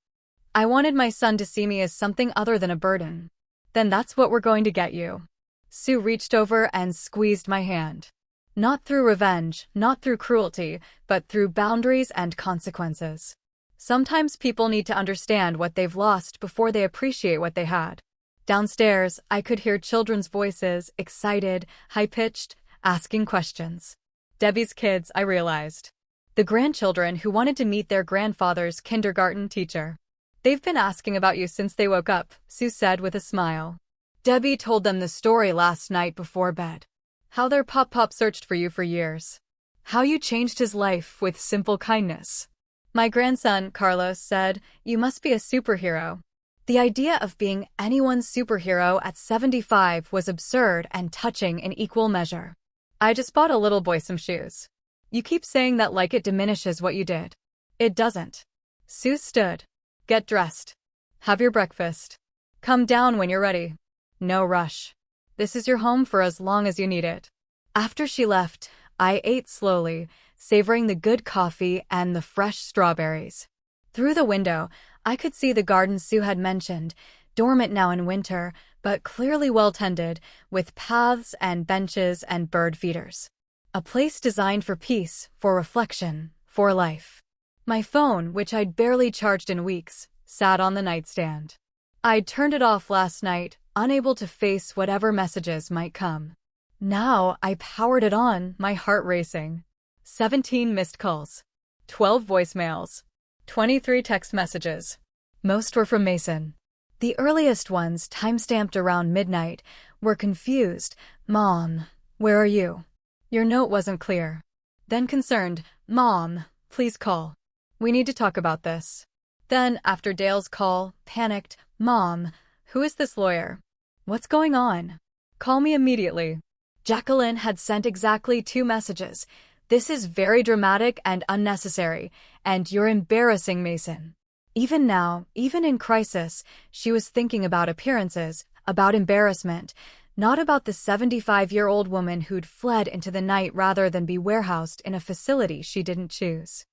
I wanted my son to see me as something other than a burden. "Then that's what we're going to get you." Sue reached over and squeezed my hand. Not through revenge, not through cruelty, but through boundaries and consequences. Sometimes people need to understand what they've lost before they appreciate what they had. Downstairs, I could hear children's voices, excited, high-pitched, asking questions. Debbie's kids, I realized. The grandchildren who wanted to meet their grandfather's kindergarten teacher. "They've been asking about you since they woke up," Sue said with a smile. Debbie told them the story last night before bed. How their pop-pop searched for you for years. How you changed his life with simple kindness. My grandson, Carlos, said, "You must be a superhero." The idea of being anyone's superhero at 75 was absurd and touching in equal measure. "I just bought a little boy some shoes." "You keep saying that like it diminishes what you did." "It doesn't." Sue stood. "Get dressed. Have your breakfast. Come down when you're ready. No rush. This is your home for as long as you need it." After she left, I ate slowly, savoring the good coffee and the fresh strawberries. Through the window, I could see the garden Sue had mentioned, dormant now in winter, but clearly well-tended, with paths and benches and bird feeders. A place designed for peace, for reflection, for life. My phone, which I'd barely charged in weeks, sat on the nightstand. I'd turned it off last night, unable to face whatever messages might come. Now, I powered it on, my heart racing. 17 missed calls. 12 voicemails. 23 text messages. Most were from Mason. The earliest ones, timestamped around midnight, were confused. "Mom, where are you? Your note wasn't clear." Then concerned, "Mom, please call. We need to talk about this." Then, after Dale's call, panicked, "Mom, who is this lawyer? What's going on? Call me immediately." Jacqueline had sent exactly 2 messages. "This is very dramatic and unnecessary, and you're embarrassing Mason." Even now, even in crisis, she was thinking about appearances, about embarrassment, not about the 75-year-old woman who'd fled into the night rather than be warehoused in a facility she didn't choose.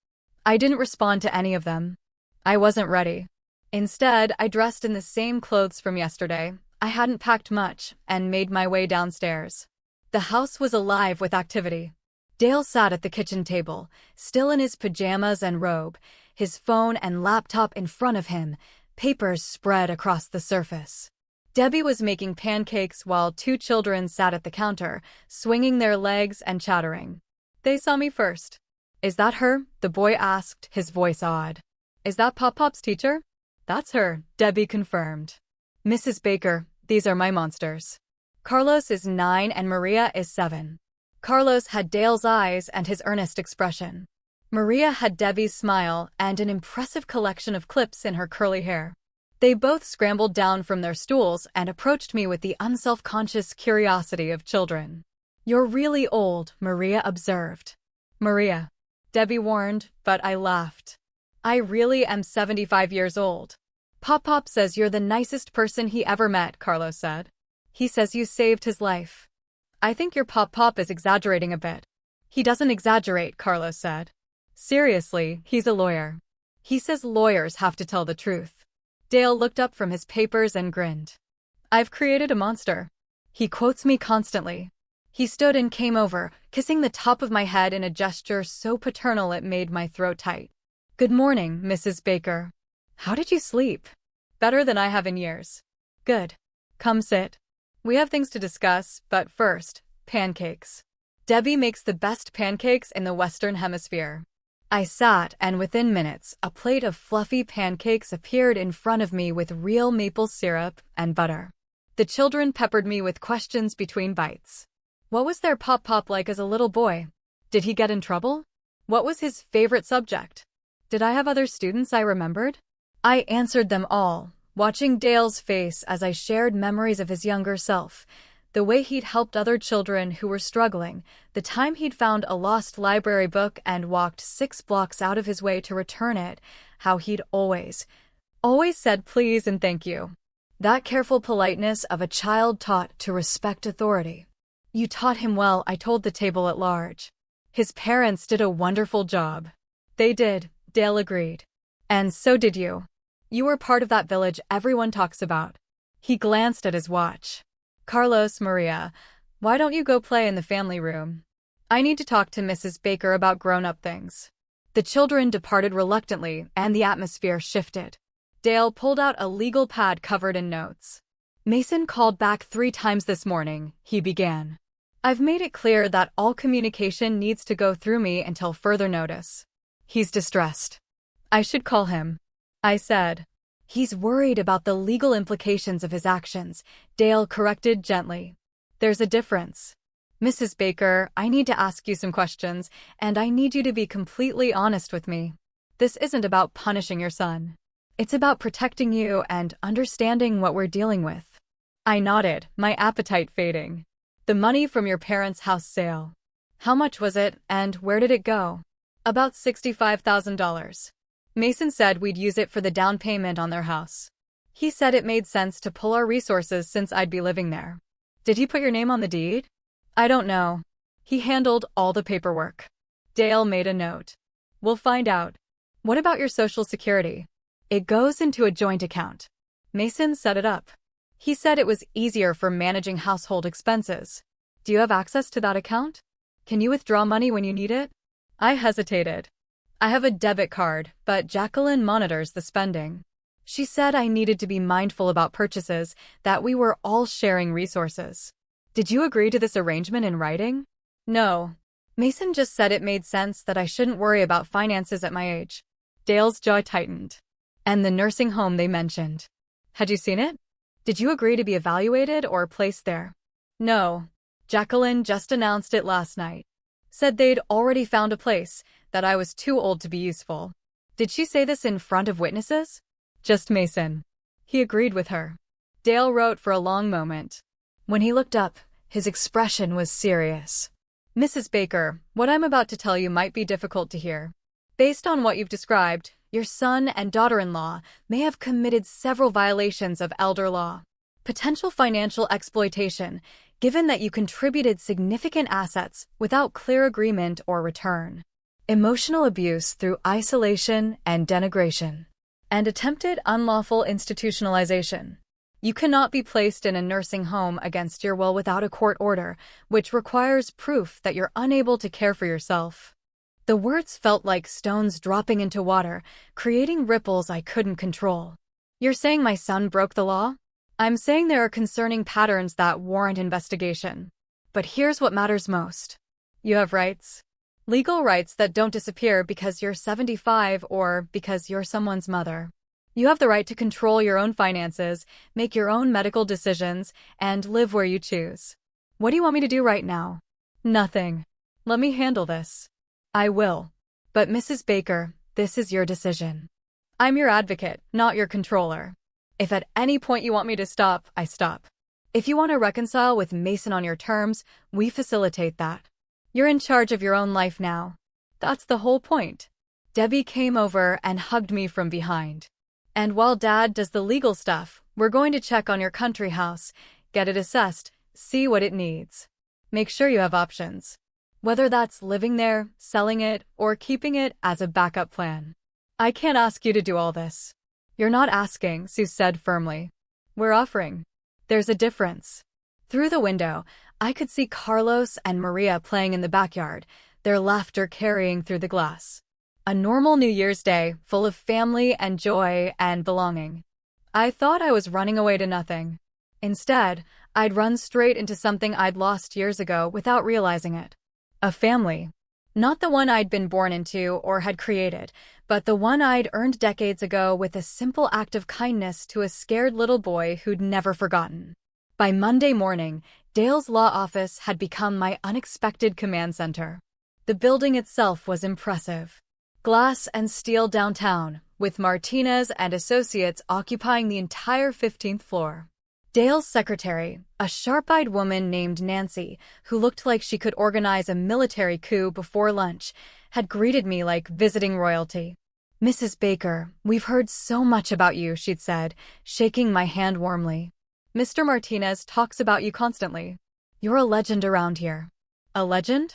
I didn't respond to any of them. I wasn't ready. Instead, I dressed in the same clothes from yesterday. I hadn't packed much, and made my way downstairs. The house was alive with activity. Dale sat at the kitchen table, still in his pajamas and robe, his phone and laptop in front of him, papers spread across the surface. Debbie was making pancakes while 2 children sat at the counter, swinging their legs and chattering. They saw me first. "Is that her?" the boy asked, his voice awed. "Is that Pop-Pop's teacher?" "That's her," Debbie confirmed. "Mrs. Baker, these are my monsters. Carlos is 9 and Maria is 7. Carlos had Dale's eyes and his earnest expression. Maria had Debbie's smile and an impressive collection of clips in her curly hair. They both scrambled down from their stools and approached me with the unself-conscious curiosity of children. "You're really old," Maria observed. "Maria," Debbie warned, but I laughed. "I really am 75 years old." "Pop-Pop says you're the nicest person he ever met," Carlos said. "He says you saved his life." "I think your Pop-Pop is exaggerating a bit." "He doesn't exaggerate," Carlos said. "Seriously, he's a lawyer. He says lawyers have to tell the truth." Dale looked up from his papers and grinned. "I've created a monster. He quotes me constantly." He stood and came over, kissing the top of my head in a gesture so paternal it made my throat tight. "Good morning, Mrs. Baker. How did you sleep?" "Better than I have in years." "Good. Come sit. We have things to discuss, but first, pancakes. Debbie makes the best pancakes in the Western Hemisphere." I sat, and within minutes, a plate of fluffy pancakes appeared in front of me with real maple syrup and butter. The children peppered me with questions between bites. What was their Pop-Pop like as a little boy? Did he get in trouble? What was his favorite subject? Did I have other students I remembered? I answered them all, watching Dale's face as I shared memories of his younger self, the way he'd helped other children who were struggling, the time he'd found a lost library book and walked 6 blocks out of his way to return it, how he'd always said please and thank you. That careful politeness of a child taught to respect authority. "You taught him well," I told the table at large. "His parents did a wonderful job." "They did," Dale agreed. "And so did you. You were part of that village everyone talks about." He glanced at his watch. "Carlos, Maria, why don't you go play in the family room? I need to talk to Mrs. Baker about grown-up things." The children departed reluctantly, and the atmosphere shifted. Dale pulled out a legal pad covered in notes. "Mason called back 3 times this morning," he began. "I've made it clear that all communication needs to go through me until further notice. He's distressed. I should call him," I said. "He's worried about the legal implications of his actions," Dale corrected gently. "There's a difference. Mrs. Baker, I need to ask you some questions, and I need you to be completely honest with me. This isn't about punishing your son. It's about protecting you and understanding what we're dealing with." I nodded, my appetite fading. "The money from your parents' house sale. How much was it, and where did it go?" "About $65,000. Mason said we'd use it for the down payment on their house. He said it made sense to pull our resources since I'd be living there." "Did he put your name on the deed?" "I don't know. He handled all the paperwork." Dale made a note. "We'll find out." "What about your Social Security?" "It goes into a joint account. Mason set it up. He said it was easier for managing household expenses." "Do you have access to that account? Can you withdraw money when you need it?" I hesitated. "I have a debit card, but Jacqueline monitors the spending." She said I needed to be mindful about purchases, that we were all sharing resources. Did you agree to this arrangement in writing? No. Mason just said it made sense that I shouldn't worry about finances at my age. Dale's jaw tightened. And the nursing home they mentioned. Had you seen it? Did you agree to be evaluated or placed there? No. Jacqueline just announced it last night. Said they'd already found a place, that I was too old to be useful. Did she say this in front of witnesses? Just Mason. He agreed with her. Dale wrote for a long moment. When he looked up, his expression was serious. Mrs. Baker, what I'm about to tell you might be difficult to hear. Based on what you've described, your son and daughter-in-law may have committed several violations of elder law. Potential financial exploitation, given that you contributed significant assets without clear agreement or return. Emotional abuse through isolation and denigration. And attempted unlawful institutionalization. You cannot be placed in a nursing home against your will without a court order, which requires proof that you're unable to care for yourself. The words felt like stones dropping into water, creating ripples I couldn't control. You're saying my son broke the law? I'm saying there are concerning patterns that warrant investigation. But here's what matters most. You have rights. Legal rights that don't disappear because you're 75 or because you're someone's mother. You have the right to control your own finances, make your own medical decisions, and live where you choose. What do you want me to do right now? Nothing. Let me handle this. I will. But Mrs. Baker, this is your decision. I'm your advocate, not your controller. If at any point you want me to stop, I stop. If you want to reconcile with Mason on your terms, we facilitate that. You're in charge of your own life now. That's the whole point. Debbie came over and hugged me from behind. And while Dad does the legal stuff, we're going to check on your country house, get it assessed, see what it needs. Make sure you have options. Whether that's living there, selling it, or keeping it as a backup plan. I can't ask you to do all this. You're not asking, Sue said firmly. We're offering. There's a difference. Through the window, I could see Carlos and Maria playing in the backyard, their laughter carrying through the glass. A normal New Year's Day, full of family and joy and belonging. I thought I was running away to nothing. Instead, I'd run straight into something I'd lost years ago without realizing it. A family. Not the one I'd been born into or had created, but the one I'd earned decades ago with a simple act of kindness to a scared little boy who'd never forgotten. By Monday morning, Dale's law office had become my unexpected command center. The building itself was impressive. Glass and steel downtown, with Martinez and Associates occupying the entire 15th floor. Dale's secretary, a sharp-eyed woman named Nancy, who looked like she could organize a military coup before lunch, had greeted me like visiting royalty. Mrs. Baker, we've heard so much about you, she'd said, shaking my hand warmly. Mr. Martinez talks about you constantly. You're a legend around here. A legend?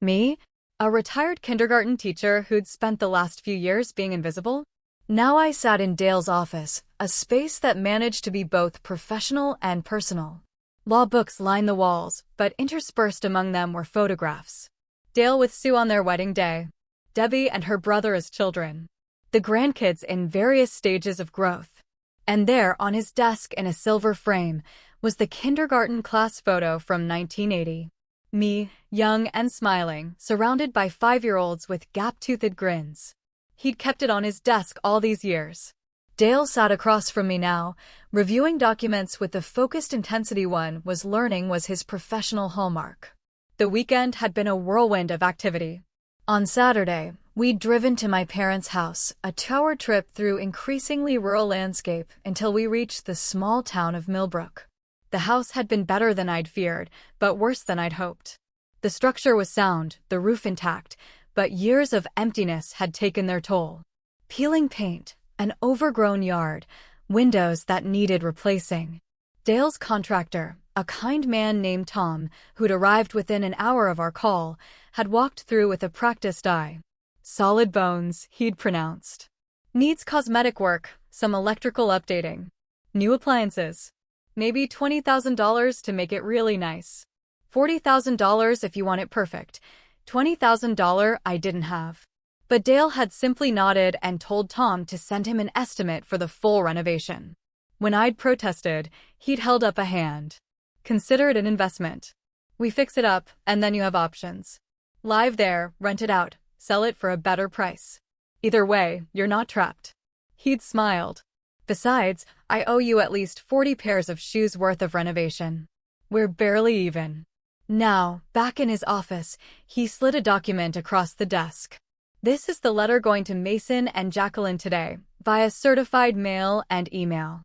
Me? A retired kindergarten teacher who'd spent the last few years being invisible? Now I sat in Dale's office, a space that managed to be both professional and personal. Law books lined the walls, but interspersed among them were photographs. Dale with Sue on their wedding day. Debbie and her brother as children. The grandkids in various stages of growth. And there, on his desk in a silver frame, was the kindergarten class photo from 1980. Me, young and smiling, surrounded by 5-year-olds with gap-toothed grins. He'd kept it on his desk all these years. Dale sat across from me now, reviewing documents with the focused intensity one was learning was his professional hallmark. The weekend had been a whirlwind of activity. On Saturday, we'd driven to my parents' house, a 2-hour trip through increasingly rural landscape until we reached the small town of Millbrook. The house had been better than I'd feared, but worse than I'd hoped. The structure was sound, the roof intact, but years of emptiness had taken their toll. Peeling paint, an overgrown yard, windows that needed replacing. Dale's contractor, a kind man named Tom, who'd arrived within an hour of our call, had walked through with a practiced eye. Solid bones, he'd pronounced. Needs cosmetic work, some electrical updating. New appliances. Maybe $20,000 to make it really nice. $40,000 if you want it perfect. $20,000 I didn't have. But Dale had simply nodded and told Tom to send him an estimate for the full renovation. When I'd protested, he'd held up a hand. Consider it an investment. We fix it up, and then you have options. Live there, rent it out, sell it for a better price. Either way, you're not trapped. He'd smiled. Besides, I owe you at least 40 pairs of shoes worth of renovation. We're barely even. Now, back in his office, he slid a document across the desk. This is the letter going to Mason and Jacqueline today, via certified mail and email.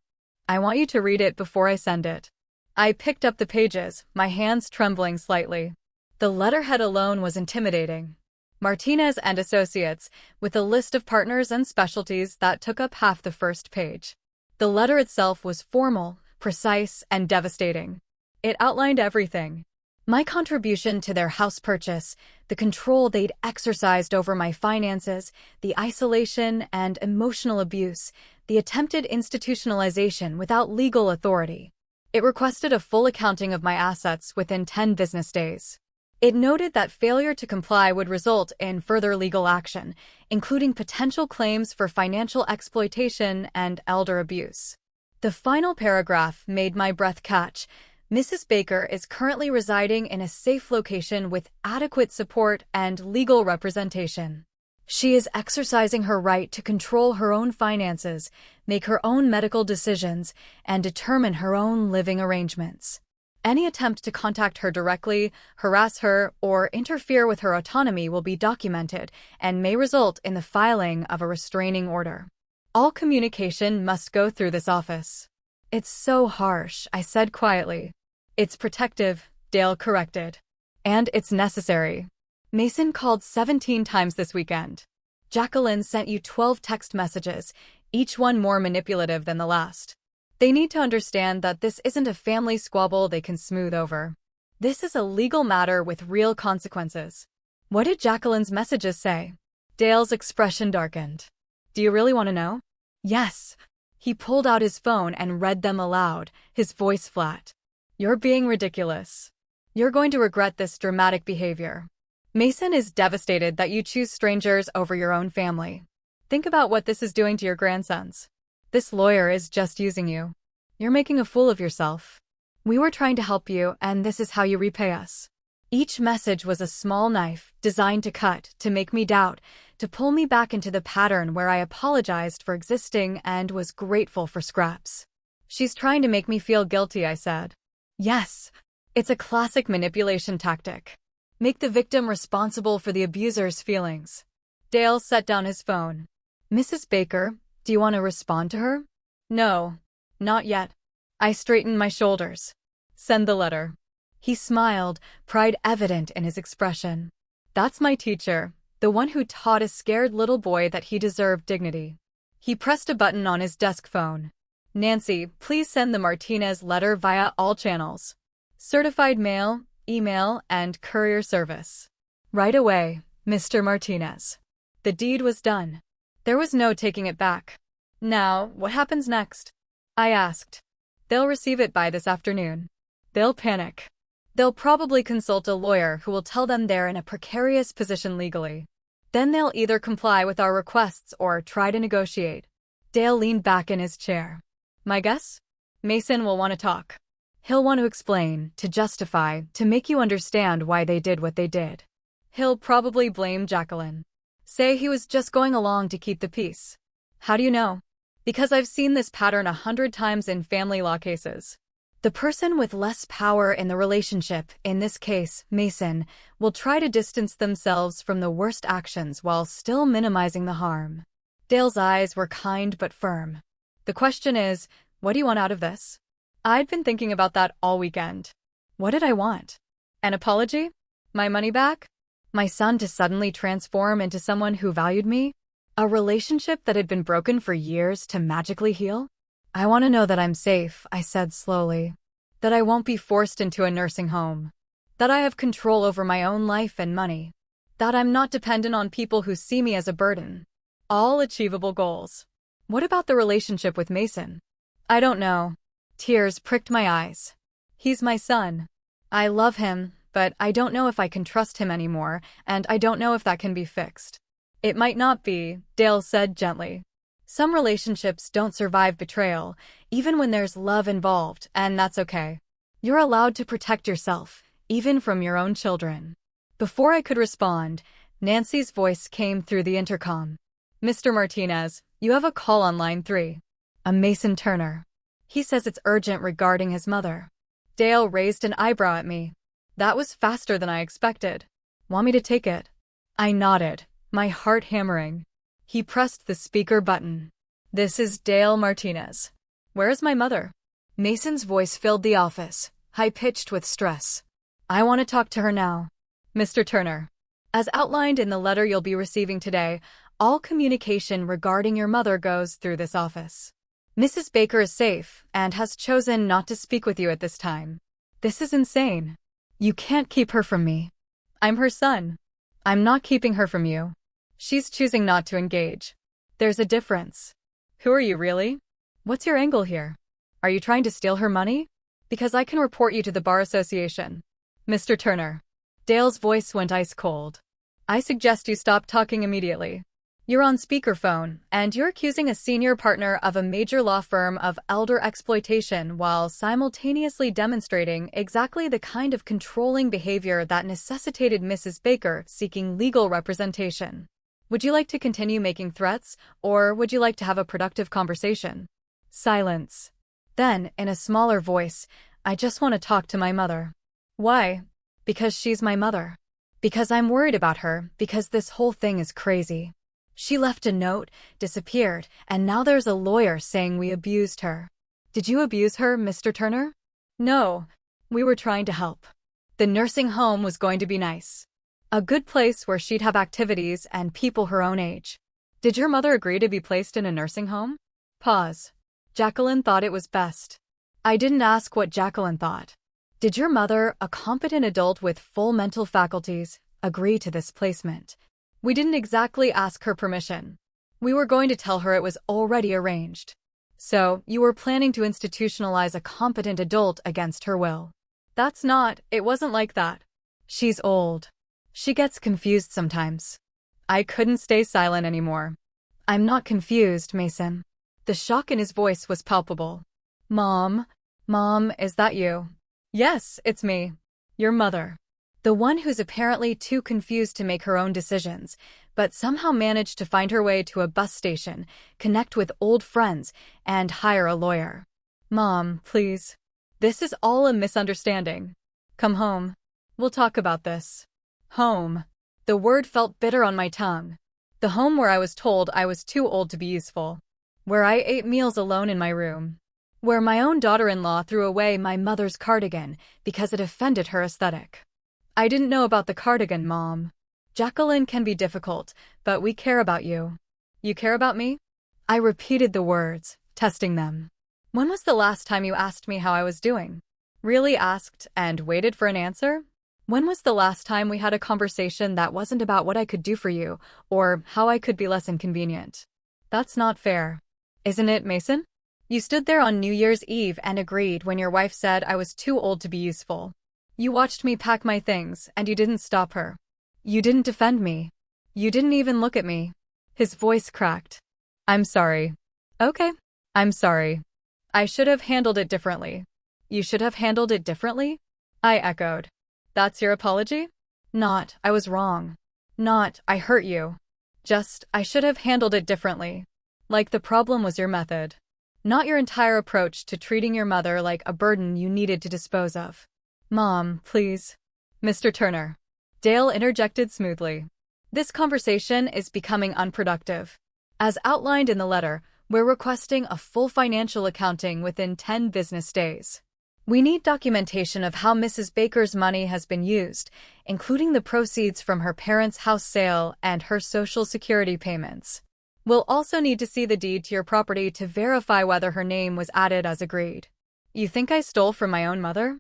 I want you to read it before I send it. I picked up the pages, my hands trembling slightly. The letterhead alone was intimidating. Martinez and Associates, with a list of partners and specialties that took up half the first page. The letter itself was formal, precise, and devastating. It outlined everything. My contribution to their house purchase, the control they'd exercised over my finances, the isolation and emotional abuse, the attempted institutionalization without legal authority. It requested a full accounting of my assets within 10 business days. It noted that failure to comply would result in further legal action, including potential claims for financial exploitation and elder abuse. The final paragraph made my breath catch. Mrs. Baker is currently residing in a safe location with adequate support and legal representation. She is exercising her right to control her own finances, make her own medical decisions, and determine her own living arrangements. Any attempt to contact her directly, harass her, or interfere with her autonomy will be documented and may result in the filing of a restraining order. All communication must go through this office. It's so harsh, I said quietly. It's protective, Dale corrected. And it's necessary. Mason called 17 times this weekend. Jacqueline sent you 12 text messages, each one more manipulative than the last. They need to understand that this isn't a family squabble they can smooth over. This is a legal matter with real consequences. What did Jacqueline's messages say? Dale's expression darkened. Do you really want to know? Yes. He pulled out his phone and read them aloud, his voice flat. You're being ridiculous. You're going to regret this dramatic behavior. Mason is devastated that you choose strangers over your own family. Think about what this is doing to your grandsons. This lawyer is just using you. You're making a fool of yourself. We were trying to help you, and this is how you repay us. Each message was a small knife, designed to cut, to make me doubt, to pull me back into the pattern where I apologized for existing and was grateful for scraps. She's trying to make me feel guilty, I said. Yes. It's a classic manipulation tactic. Make the victim responsible for the abuser's feelings. Dale set down his phone. Mrs. Baker, do you want to respond to her? No, not yet. I straightened my shoulders. Send the letter. He smiled, pride evident in his expression. That's my teacher, the one who taught a scared little boy that he deserved dignity. He pressed a button on his desk phone. Nancy, please send the Martinez letter via all channels. Certified mail, email, and courier service. Right away, Mr. Martinez. The deed was done. There was no taking it back. Now, what happens next? I asked. They'll receive it by this afternoon. They'll panic. They'll probably consult a lawyer who will tell them they're in a precarious position legally. Then they'll either comply with our requests or try to negotiate. Dale leaned back in his chair. My guess? Mason will want to talk. He'll want to explain, to justify, to make you understand why they did what they did. He'll probably blame Jacqueline. Say he was just going along to keep the peace. How do you know? Because I've seen this pattern 100 times in family law cases. The person with less power in the relationship, in this case, Mason, will try to distance themselves from the worst actions while still minimizing the harm. Dale's eyes were kind but firm. The question is, what do you want out of this? I'd been thinking about that all weekend. What did I want? An apology? My money back? My son to suddenly transform into someone who valued me? A relationship that had been broken for years to magically heal? I want to know that I'm safe, I said slowly. That I won't be forced into a nursing home. That I have control over my own life and money. That I'm not dependent on people who see me as a burden. All achievable goals. What about the relationship with Mason? I don't know. Tears pricked my eyes. He's my son. I love him, but I don't know if I can trust him anymore, and I don't know if that can be fixed. It might not be, Dale said gently. Some relationships don't survive betrayal, even when there's love involved, and that's okay. You're allowed to protect yourself, even from your own children. Before I could respond, Nancy's voice came through the intercom. Mr. Martinez, you have a call on line 3. A Mason Turner. He says it's urgent regarding his mother. Dale raised an eyebrow at me. That was faster than I expected. Want me to take it? I nodded, my heart hammering. He pressed the speaker button. This is Dale Martinez. Where is my mother? Mason's voice filled the office, high-pitched with stress. I want to talk to her now. Mr. Turner, as outlined in the letter you'll be receiving today, all communication regarding your mother goes through this office. Mrs. Baker is safe and has chosen not to speak with you at this time. This is insane. You can't keep her from me. I'm her son. I'm not keeping her from you. She's choosing not to engage. There's a difference. Who are you really? What's your angle here? Are you trying to steal her money? Because I can report you to the Bar Association. Mr. Turner. Dale's voice went ice cold. I suggest you stop talking immediately. You're on speakerphone, and you're accusing a senior partner of a major law firm of elder exploitation while simultaneously demonstrating exactly the kind of controlling behavior that necessitated Mrs. Baker seeking legal representation. Would you like to continue making threats, or would you like to have a productive conversation? Silence. Then, in a smaller voice, I just want to talk to my mother. Why? Because she's my mother. Because I'm worried about her, because this whole thing is crazy. She left a note, disappeared, and now there's a lawyer saying we abused her. Did you abuse her, Mr. Turner? No. We were trying to help. The nursing home was going to be nice. A good place where she'd have activities and people her own age. Did your mother agree to be placed in a nursing home? Pause. Jacqueline thought it was best. I didn't ask what Jacqueline thought. Did your mother, a competent adult with full mental faculties, agree to this placement? We didn't exactly ask her permission. We were going to tell her it was already arranged. So, you were planning to institutionalize a competent adult against her will. It wasn't like that. She's old. She gets confused sometimes. I couldn't stay silent anymore. I'm not confused, Mason. The shock in his voice was palpable. Mom, is that you? Yes, it's me. Your mother. The one who's apparently too confused to make her own decisions, but somehow managed to find her way to a bus station, connect with old friends, and hire a lawyer. Mom, please. This is all a misunderstanding. Come home. We'll talk about this. Home. The word felt bitter on my tongue. The home where I was told I was too old to be useful. Where I ate meals alone in my room. Where my own daughter-in-law threw away my mother's cardigan because it offended her aesthetic. I didn't know about the cardigan, Mom. Jacqueline can be difficult, but we care about you. You care about me? I repeated the words, testing them. When was the last time you asked me how I was doing? Really asked and waited for an answer? When was the last time we had a conversation that wasn't about what I could do for you, or how I could be less inconvenient? That's not fair. Isn't it, Mason? You stood there on New Year's Eve and agreed when your wife said I was too old to be useful. You watched me pack my things, and you didn't stop her. You didn't defend me. You didn't even look at me. His voice cracked. I'm sorry. Okay. I'm sorry. I should have handled it differently. You should have handled it differently? I echoed. That's your apology? Not, I was wrong. Not, I hurt you. Just, I should have handled it differently. Like the problem was your method. Not your entire approach to treating your mother like a burden you needed to dispose of. Mom, please. Mr. Turner. Dale interjected smoothly. This conversation is becoming unproductive. As outlined in the letter, we're requesting a full financial accounting within 10 business days. We need documentation of how Mrs. Baker's money has been used, including the proceeds from her parents' house sale and her Social Security payments. We'll also need to see the deed to your property to verify whether her name was added as agreed. You think I stole from my own mother?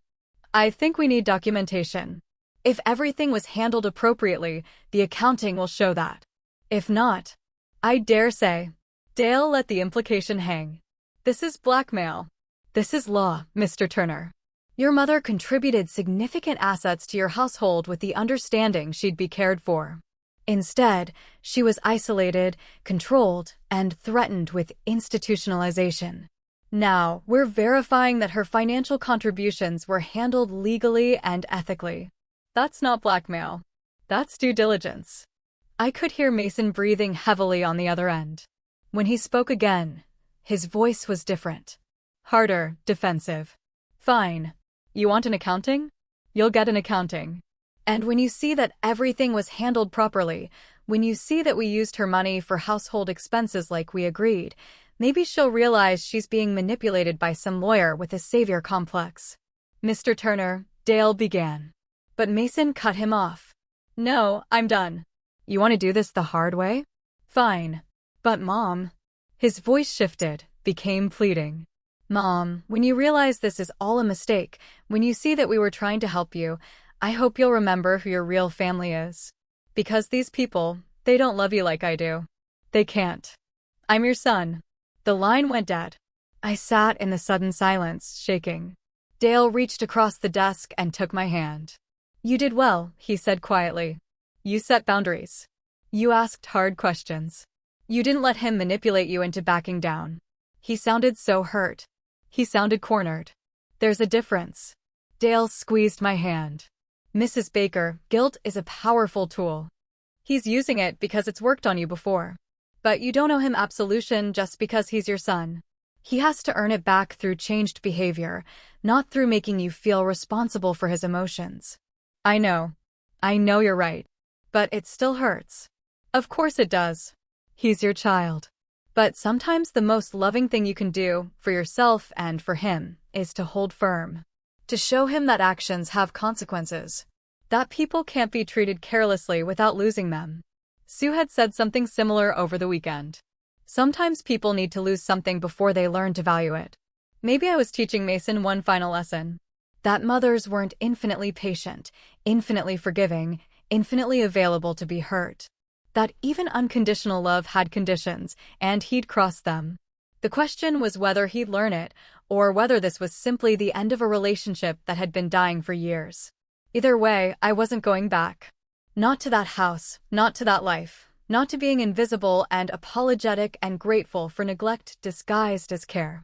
I think we need documentation. If everything was handled appropriately, the accounting will show that. If not, I dare say. Dale let the implication hang. This is blackmail. This is law, Mr. Turner. Your mother contributed significant assets to your household with the understanding she'd be cared for. Instead, she was isolated, controlled, and threatened with institutionalization. Now, we're verifying that her financial contributions were handled legally and ethically. That's not blackmail. That's due diligence. I could hear Mason breathing heavily on the other end. When he spoke again, his voice was different. Harder, defensive. Fine. You want an accounting? You'll get an accounting. And when you see that everything was handled properly, when you see that we used her money for household expenses like we agreed, maybe she'll realize she's being manipulated by some lawyer with a savior complex. Mr. Turner, Dale began. But Mason cut him off. No, I'm done. You want to do this the hard way? Fine. But Mom. His voice shifted, became pleading. Mom, when you realize this is all a mistake, when you see that we were trying to help you, I hope you'll remember who your real family is. Because these people, they don't love you like I do. They can't. I'm your son. The line went dead. I sat in the sudden silence, shaking. Dale reached across the desk and took my hand. You did well, he said quietly. You set boundaries. You asked hard questions. You didn't let him manipulate you into backing down. He sounded so hurt. He sounded cornered. There's a difference. Dale squeezed my hand. Mrs. Baker, guilt is a powerful tool. He's using it because it's worked on you before. But you don't owe him absolution just because he's your son. He has to earn it back through changed behavior, not through making you feel responsible for his emotions. I know you're right. But it still hurts. Of course it does. He's your child. But sometimes the most loving thing you can do, for yourself and for him, is to hold firm. To show him that actions have consequences. That people can't be treated carelessly without losing them. Sue had said something similar over the weekend. Sometimes people need to lose something before they learn to value it. Maybe I was teaching Mason one final lesson. That mothers weren't infinitely patient, infinitely forgiving, infinitely available to be hurt. That even unconditional love had conditions, and he'd crossed them. The question was whether he'd learn it, or whether this was simply the end of a relationship that had been dying for years. Either way, I wasn't going back. Not to that house, not to that life, not to being invisible and apologetic and grateful for neglect disguised as care.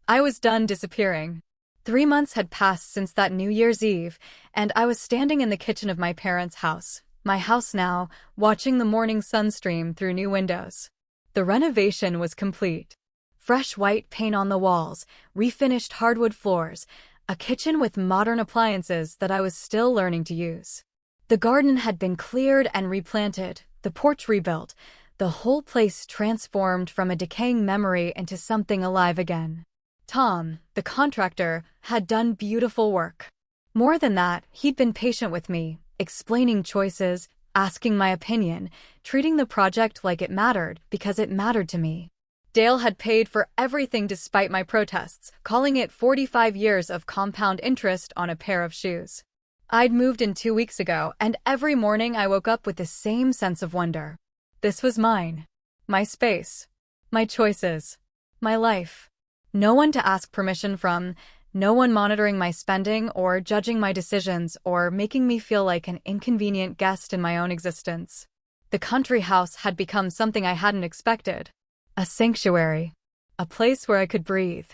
I was done disappearing. 3 months had passed since that New Year's Eve, and I was standing in the kitchen of my parents' house, my house now, watching the morning sun stream through new windows. The renovation was complete. Fresh white paint on the walls, refinished hardwood floors, a kitchen with modern appliances that I was still learning to use. The garden had been cleared and replanted, the porch rebuilt, the whole place transformed from a decaying memory into something alive again. Tom, the contractor, had done beautiful work. More than that, he'd been patient with me, explaining choices, asking my opinion, treating the project like it mattered because it mattered to me. Dale had paid for everything despite my protests, calling it 45 years of compound interest on a pair of shoes. I'd moved in 2 weeks ago, and every morning I woke up with the same sense of wonder. This was mine. My space. My choices. My life. No one to ask permission from, no one monitoring my spending or judging my decisions or making me feel like an inconvenient guest in my own existence. The country house had become something I hadn't expected. A sanctuary. A place where I could breathe.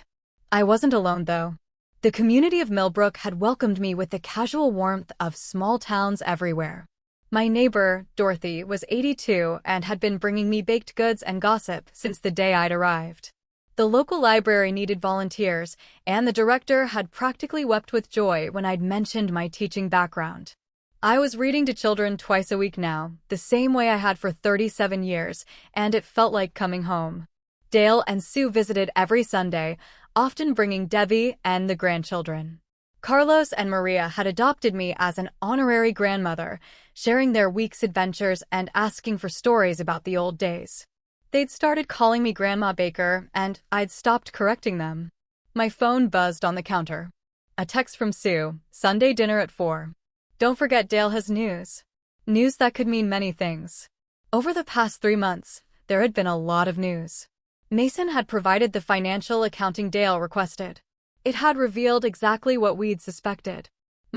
I wasn't alone, though. The community of Millbrook had welcomed me with the casual warmth of small towns everywhere. My neighbor, Dorothy, was 82 and had been bringing me baked goods and gossip since the day I'd arrived. The local library needed volunteers, and the director had practically wept with joy when I'd mentioned my teaching background. I was reading to children twice a week now, the same way I had for 37 years, and it felt like coming home. Dale and Sue visited every Sunday, often bringing Debbie and the grandchildren. Carlos and Maria had adopted me as an honorary grandmother, sharing their week's adventures and asking for stories about the old days. They'd started calling me Grandma Baker, and I'd stopped correcting them. My phone buzzed on the counter. A text from Sue, Sunday dinner at 4. Don't forget Dale has news. News that could mean many things. Over the past 3 months, there had been a lot of news. Mason had provided the financial accounting Dale requested. It had revealed exactly what we'd suspected.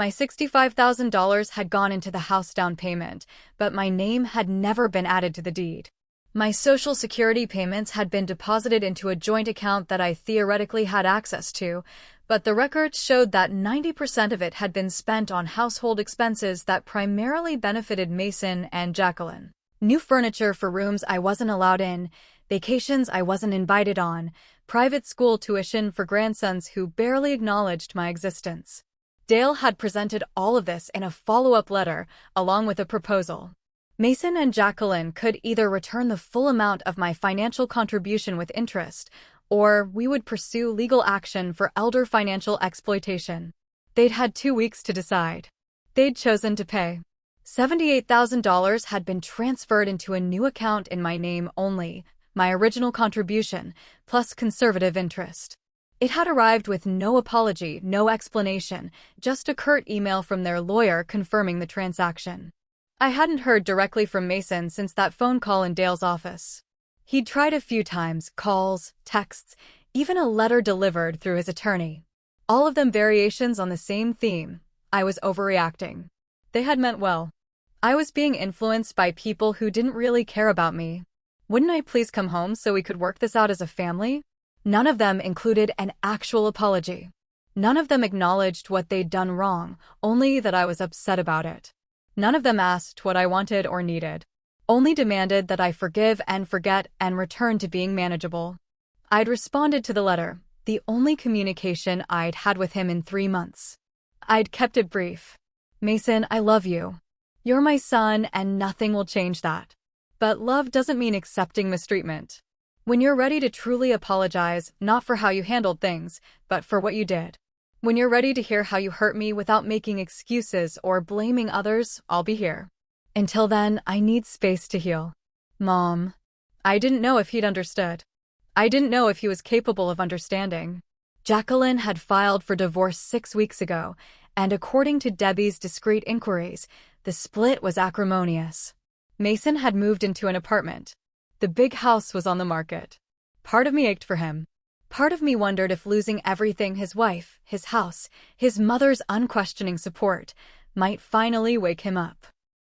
My $65,000 had gone into the house down payment, but my name had never been added to the deed. My Social Security payments had been deposited into a joint account that I theoretically had access to, but the records showed that 90% of it had been spent on household expenses that primarily benefited Mason and Jacqueline. New furniture for rooms I wasn't allowed in, vacations I wasn't invited on, private school tuition for grandsons who barely acknowledged my existence. Dale had presented all of this in a follow-up letter, along with a proposal. Mason and Jacqueline could either return the full amount of my financial contribution with interest, or we would pursue legal action for elder financial exploitation. They'd had 2 weeks to decide. They'd chosen to pay. $78,000 had been transferred into a new account in my name only, my original contribution, plus conservative interest. It had arrived with no apology, no explanation, just a curt email from their lawyer confirming the transaction. I hadn't heard directly from Mason since that phone call in Dale's office. He'd tried a few times, calls, texts, even a letter delivered through his attorney. All of them variations on the same theme. I was overreacting. They had meant well. I was being influenced by people who didn't really care about me. Wouldn't I please come home so we could work this out as a family? None of them included an actual apology. None of them acknowledged what they'd done wrong, only that I was upset about it. None of them asked what I wanted or needed. Only demanded that I forgive and forget and return to being manageable. I'd responded to the letter, the only communication I'd had with him in 3 months. I'd kept it brief. Mason, I love you. You're my son and nothing will change that. But love doesn't mean accepting mistreatment. When you're ready to truly apologize, not for how you handled things, but for what you did. When you're ready to hear how you hurt me without making excuses or blaming others, I'll be here. Until then, I need space to heal. Mom. I didn't know if he'd understood. I didn't know if he was capable of understanding. Jacqueline had filed for divorce 6 weeks ago, and according to Debbie's discreet inquiries, the split was acrimonious. Mason had moved into an apartment. The big house was on the market. Part of me ached for him. Part of me wondered if losing everything, his wife, his house, his mother's unquestioning support, might finally wake him up.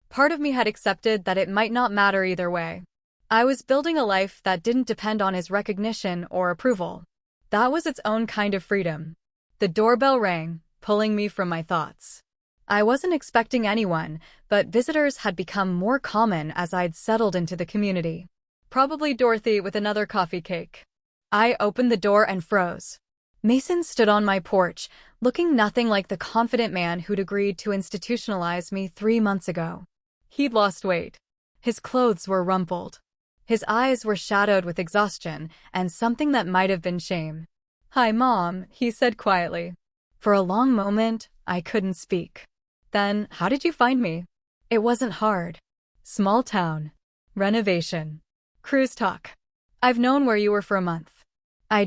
Part of me had accepted that it might not matter either way. I was building a life that didn't depend on his recognition or approval. That was its own kind of freedom. The doorbell rang, pulling me from my thoughts. I wasn't expecting anyone, but visitors had become more common as I'd settled into the community. Probably Dorothy with another coffee cake. I opened the door and froze. Mason stood on my porch, looking nothing like the confident man who'd agreed to institutionalize me 3 months ago. He'd lost weight. His clothes were rumpled. His eyes were shadowed with exhaustion and something that might have been shame. "Hi, Mom," he said quietly. For a long moment, I couldn't speak. Then, "How did you find me?" It wasn't hard. Small town. Renovation. Cruise talk. "I've known where you were for a month. I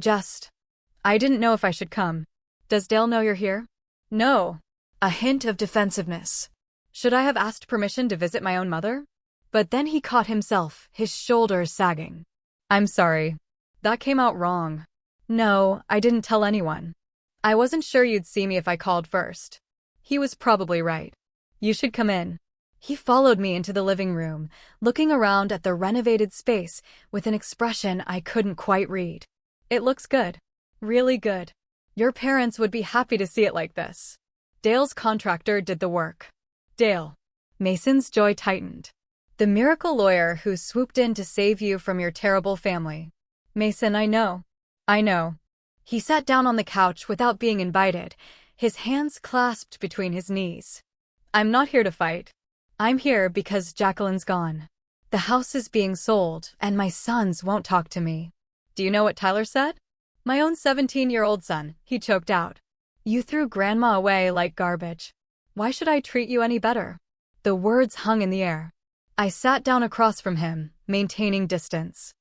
didn't know if I should come. Does Dale know you're here?" "No." A hint of defensiveness. Should I have asked permission to visit my own mother? But then he caught himself, his shoulders sagging. "I'm sorry. That came out wrong." "No, I didn't tell anyone. I wasn't sure you'd see me if I called first." He was probably right. "You should come in." He followed me into the living room, looking around at the renovated space with an expression I couldn't quite read. "It looks good. Really good. Your parents would be happy to see it like this." Dale's contractor did the work. Dale. Mason's jaw tightened. "The miracle lawyer who swooped in to save you from your terrible family." "Mason, I know." "I know." He sat down on the couch without being invited, his hands clasped between his knees. "I'm not here to fight. I'm here because Jacqueline's gone. The house is being sold, and my sons won't talk to me." "Do you know what Tyler said?" "My own 17-year-old son," he choked out. "You threw Grandma away like garbage. Why should I treat you any better?" The words hung in the air. I sat down across from him, maintaining distance.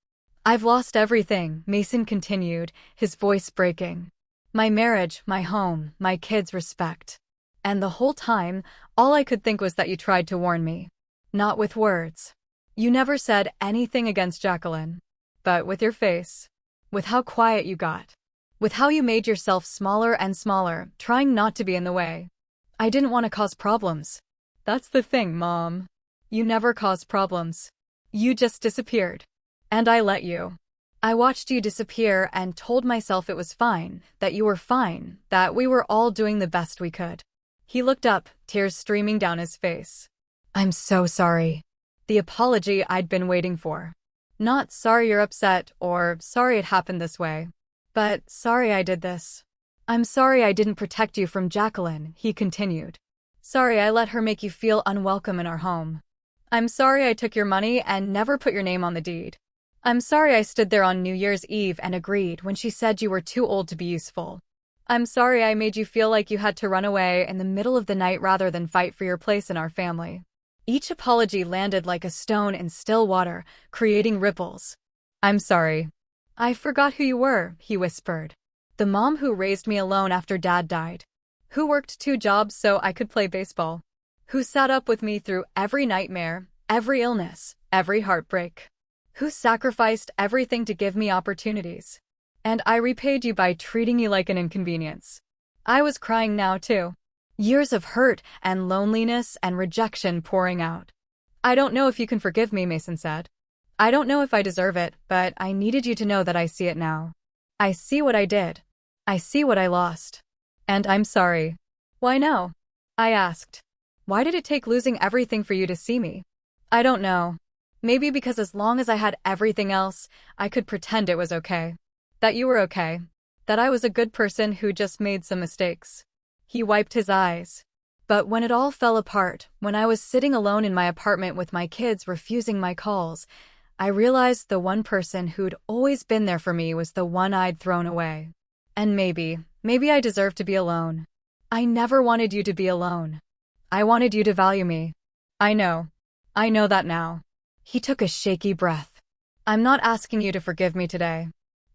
"I've lost everything," Mason continued, his voice breaking. "My marriage, my home, my kids' respect. And the whole time, all I could think was that you tried to warn me. Not with words. You never said anything against Jacqueline. But with your face. With how quiet you got. With how you made yourself smaller and smaller, trying not to be in the way. I didn't want to cause problems. That's the thing, Mom. You never caused problems. You just disappeared. And I let you. I watched you disappear and told myself it was fine, that you were fine, that we were all doing the best we could. He looked up, tears streaming down his face. I'm so sorry. The apology I'd been waiting for. Not sorry you're upset or sorry it happened this way, but sorry I did this. I'm sorry I didn't protect you from Jacqueline, he continued. Sorry I let her make you feel unwelcome in our home. I'm sorry I took your money and never put your name on the deed. I'm sorry I stood there on New Year's Eve and agreed when she said you were too old to be useful. I'm sorry I made you feel like you had to run away in the middle of the night rather than fight for your place in our family. Each apology landed like a stone in still water, creating ripples. I'm sorry. I forgot who you were, he whispered. The mom who raised me alone after Dad died. Who worked 2 jobs so I could play baseball. Who sat up with me through every nightmare, every illness, every heartbreak. Who sacrificed everything to give me opportunities. And I repaid you by treating you like an inconvenience. I was crying now too. Years of hurt and loneliness and rejection pouring out. I don't know if you can forgive me, Mason said. I don't know if I deserve it, but I needed you to know that I see it now. I see what I did. I see what I lost. And I'm sorry. Why no? I asked. Why did it take losing everything for you to see me? I don't know. Maybe because as long as I had everything else, I could pretend it was okay. That you were okay. That I was a good person who just made some mistakes. He wiped his eyes. But when it all fell apart, when I was sitting alone in my apartment with my kids refusing my calls, I realized the one person who'd always been there for me was the one I'd thrown away. And maybe I deserved to be alone. I never wanted you to be alone. I wanted you to value me. I know that now. He took a shaky breath. I'm not asking you to forgive me today.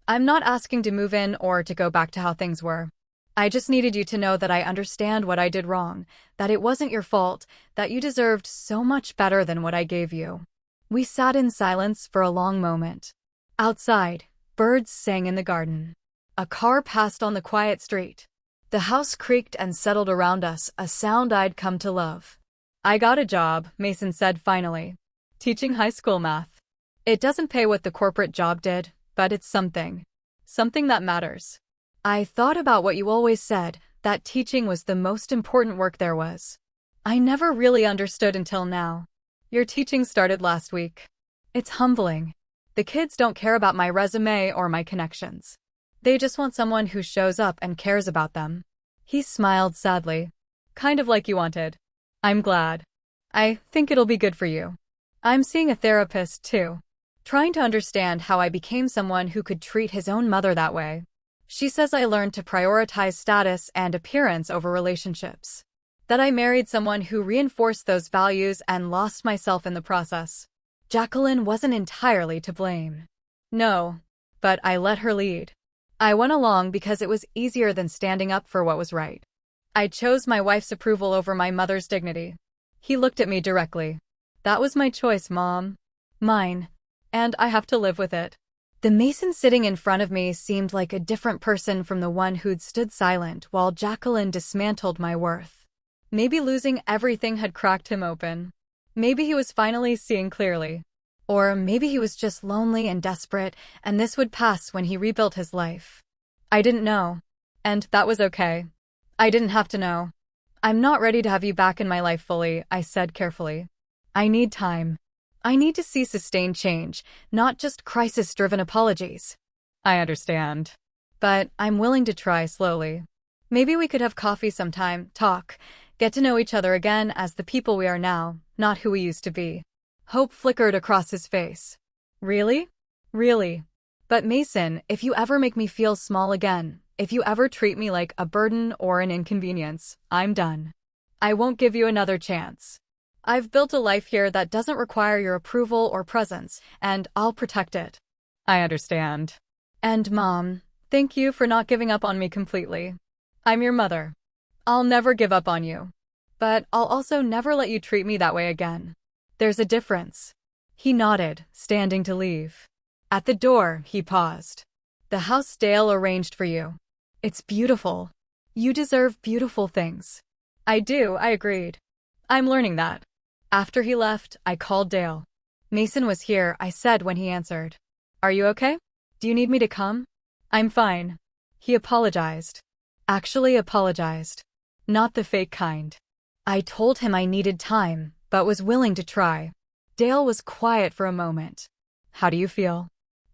I'm not asking to move in or to go back to how things were. I just needed you to know that I understand what I did wrong, that it wasn't your fault, that you deserved so much better than what I gave you. We sat in silence for a long moment. Outside, birds sang in the garden. A car passed on the quiet street. The house creaked and settled around us, a sound I'd come to love. I got a job, Mason said finally. Teaching high school math. It doesn't pay what the corporate job did, but it's something. Something that matters. I thought about what you always said, that teaching was the most important work there was. I never really understood until now. Your teaching started last week. It's humbling. The kids don't care about my resume or my connections. They just want someone who shows up and cares about them. He smiled sadly. Kind of like you wanted. I'm glad. I think it'll be good for you. I'm seeing a therapist too. Trying to understand how I became someone who could treat his own mother that way. She says I learned to prioritize status and appearance over relationships. That I married someone who reinforced those values and lost myself in the process. Jacqueline wasn't entirely to blame. No, but I let her lead. I went along because it was easier than standing up for what was right. I chose my wife's approval over my mother's dignity. He looked at me directly. That was my choice, Mom. Mine. And I have to live with it. The Mason sitting in front of me seemed like a different person from the one who'd stood silent while Jacqueline dismantled my worth. Maybe losing everything had cracked him open. Maybe he was finally seeing clearly. Or maybe he was just lonely and desperate, and this would pass when he rebuilt his life. I didn't know. And that was okay. I didn't have to know. I'm not ready to have you back in my life fully, I said carefully. I need time. I need to see sustained change, not just crisis-driven apologies. I understand. But I'm willing to try slowly. Maybe we could have coffee sometime, talk, get to know each other again as the people we are now, not who we used to be. Hope flickered across his face. Really? Really? But Mason, if you ever make me feel small again, if you ever treat me like a burden or an inconvenience, I'm done. I won't give you another chance. I've built a life here that doesn't require your approval or presence, and I'll protect it. I understand. And Mom, thank you for not giving up on me completely. I'm your mother. I'll never give up on you. But I'll also never let you treat me that way again. There's a difference. He nodded, standing to leave. At the door, he paused. The house Dale arranged for you. It's beautiful. You deserve beautiful things. I do, I agreed. I'm learning that. After he left, I called Dale. Mason was here, I said when he answered. Are you okay? Do you need me to come? I'm fine. He apologized. Actually apologized. Not the fake kind. I told him I needed time, but was willing to try. Dale was quiet for a moment. How do you feel?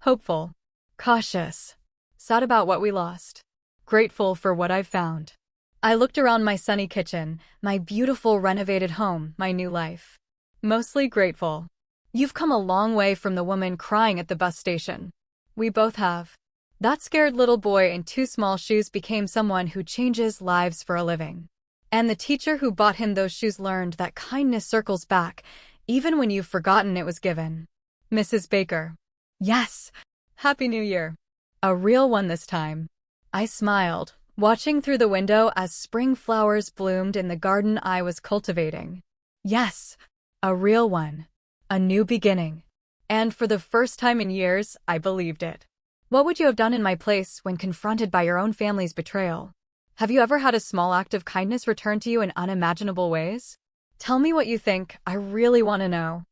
Hopeful. Cautious. Sad about what we lost. Grateful for what I've found. I looked around my sunny kitchen, my beautiful renovated home, my new life. Mostly grateful. You've come a long way from the woman crying at the bus station. We both have. That scared little boy in 2 small shoes became someone who changes lives for a living. And the teacher who bought him those shoes learned that kindness circles back, even when you've forgotten it was given. Mrs. Baker. Yes. Happy New Year. A real one this time. I smiled, watching through the window as spring flowers bloomed in the garden I was cultivating. Yes. A real one. A new beginning. And for the first time in years, I believed it. What would you have done in my place when confronted by your own family's betrayal? Have you ever had a small act of kindness returned to you in unimaginable ways? Tell me what you think, I really want to know.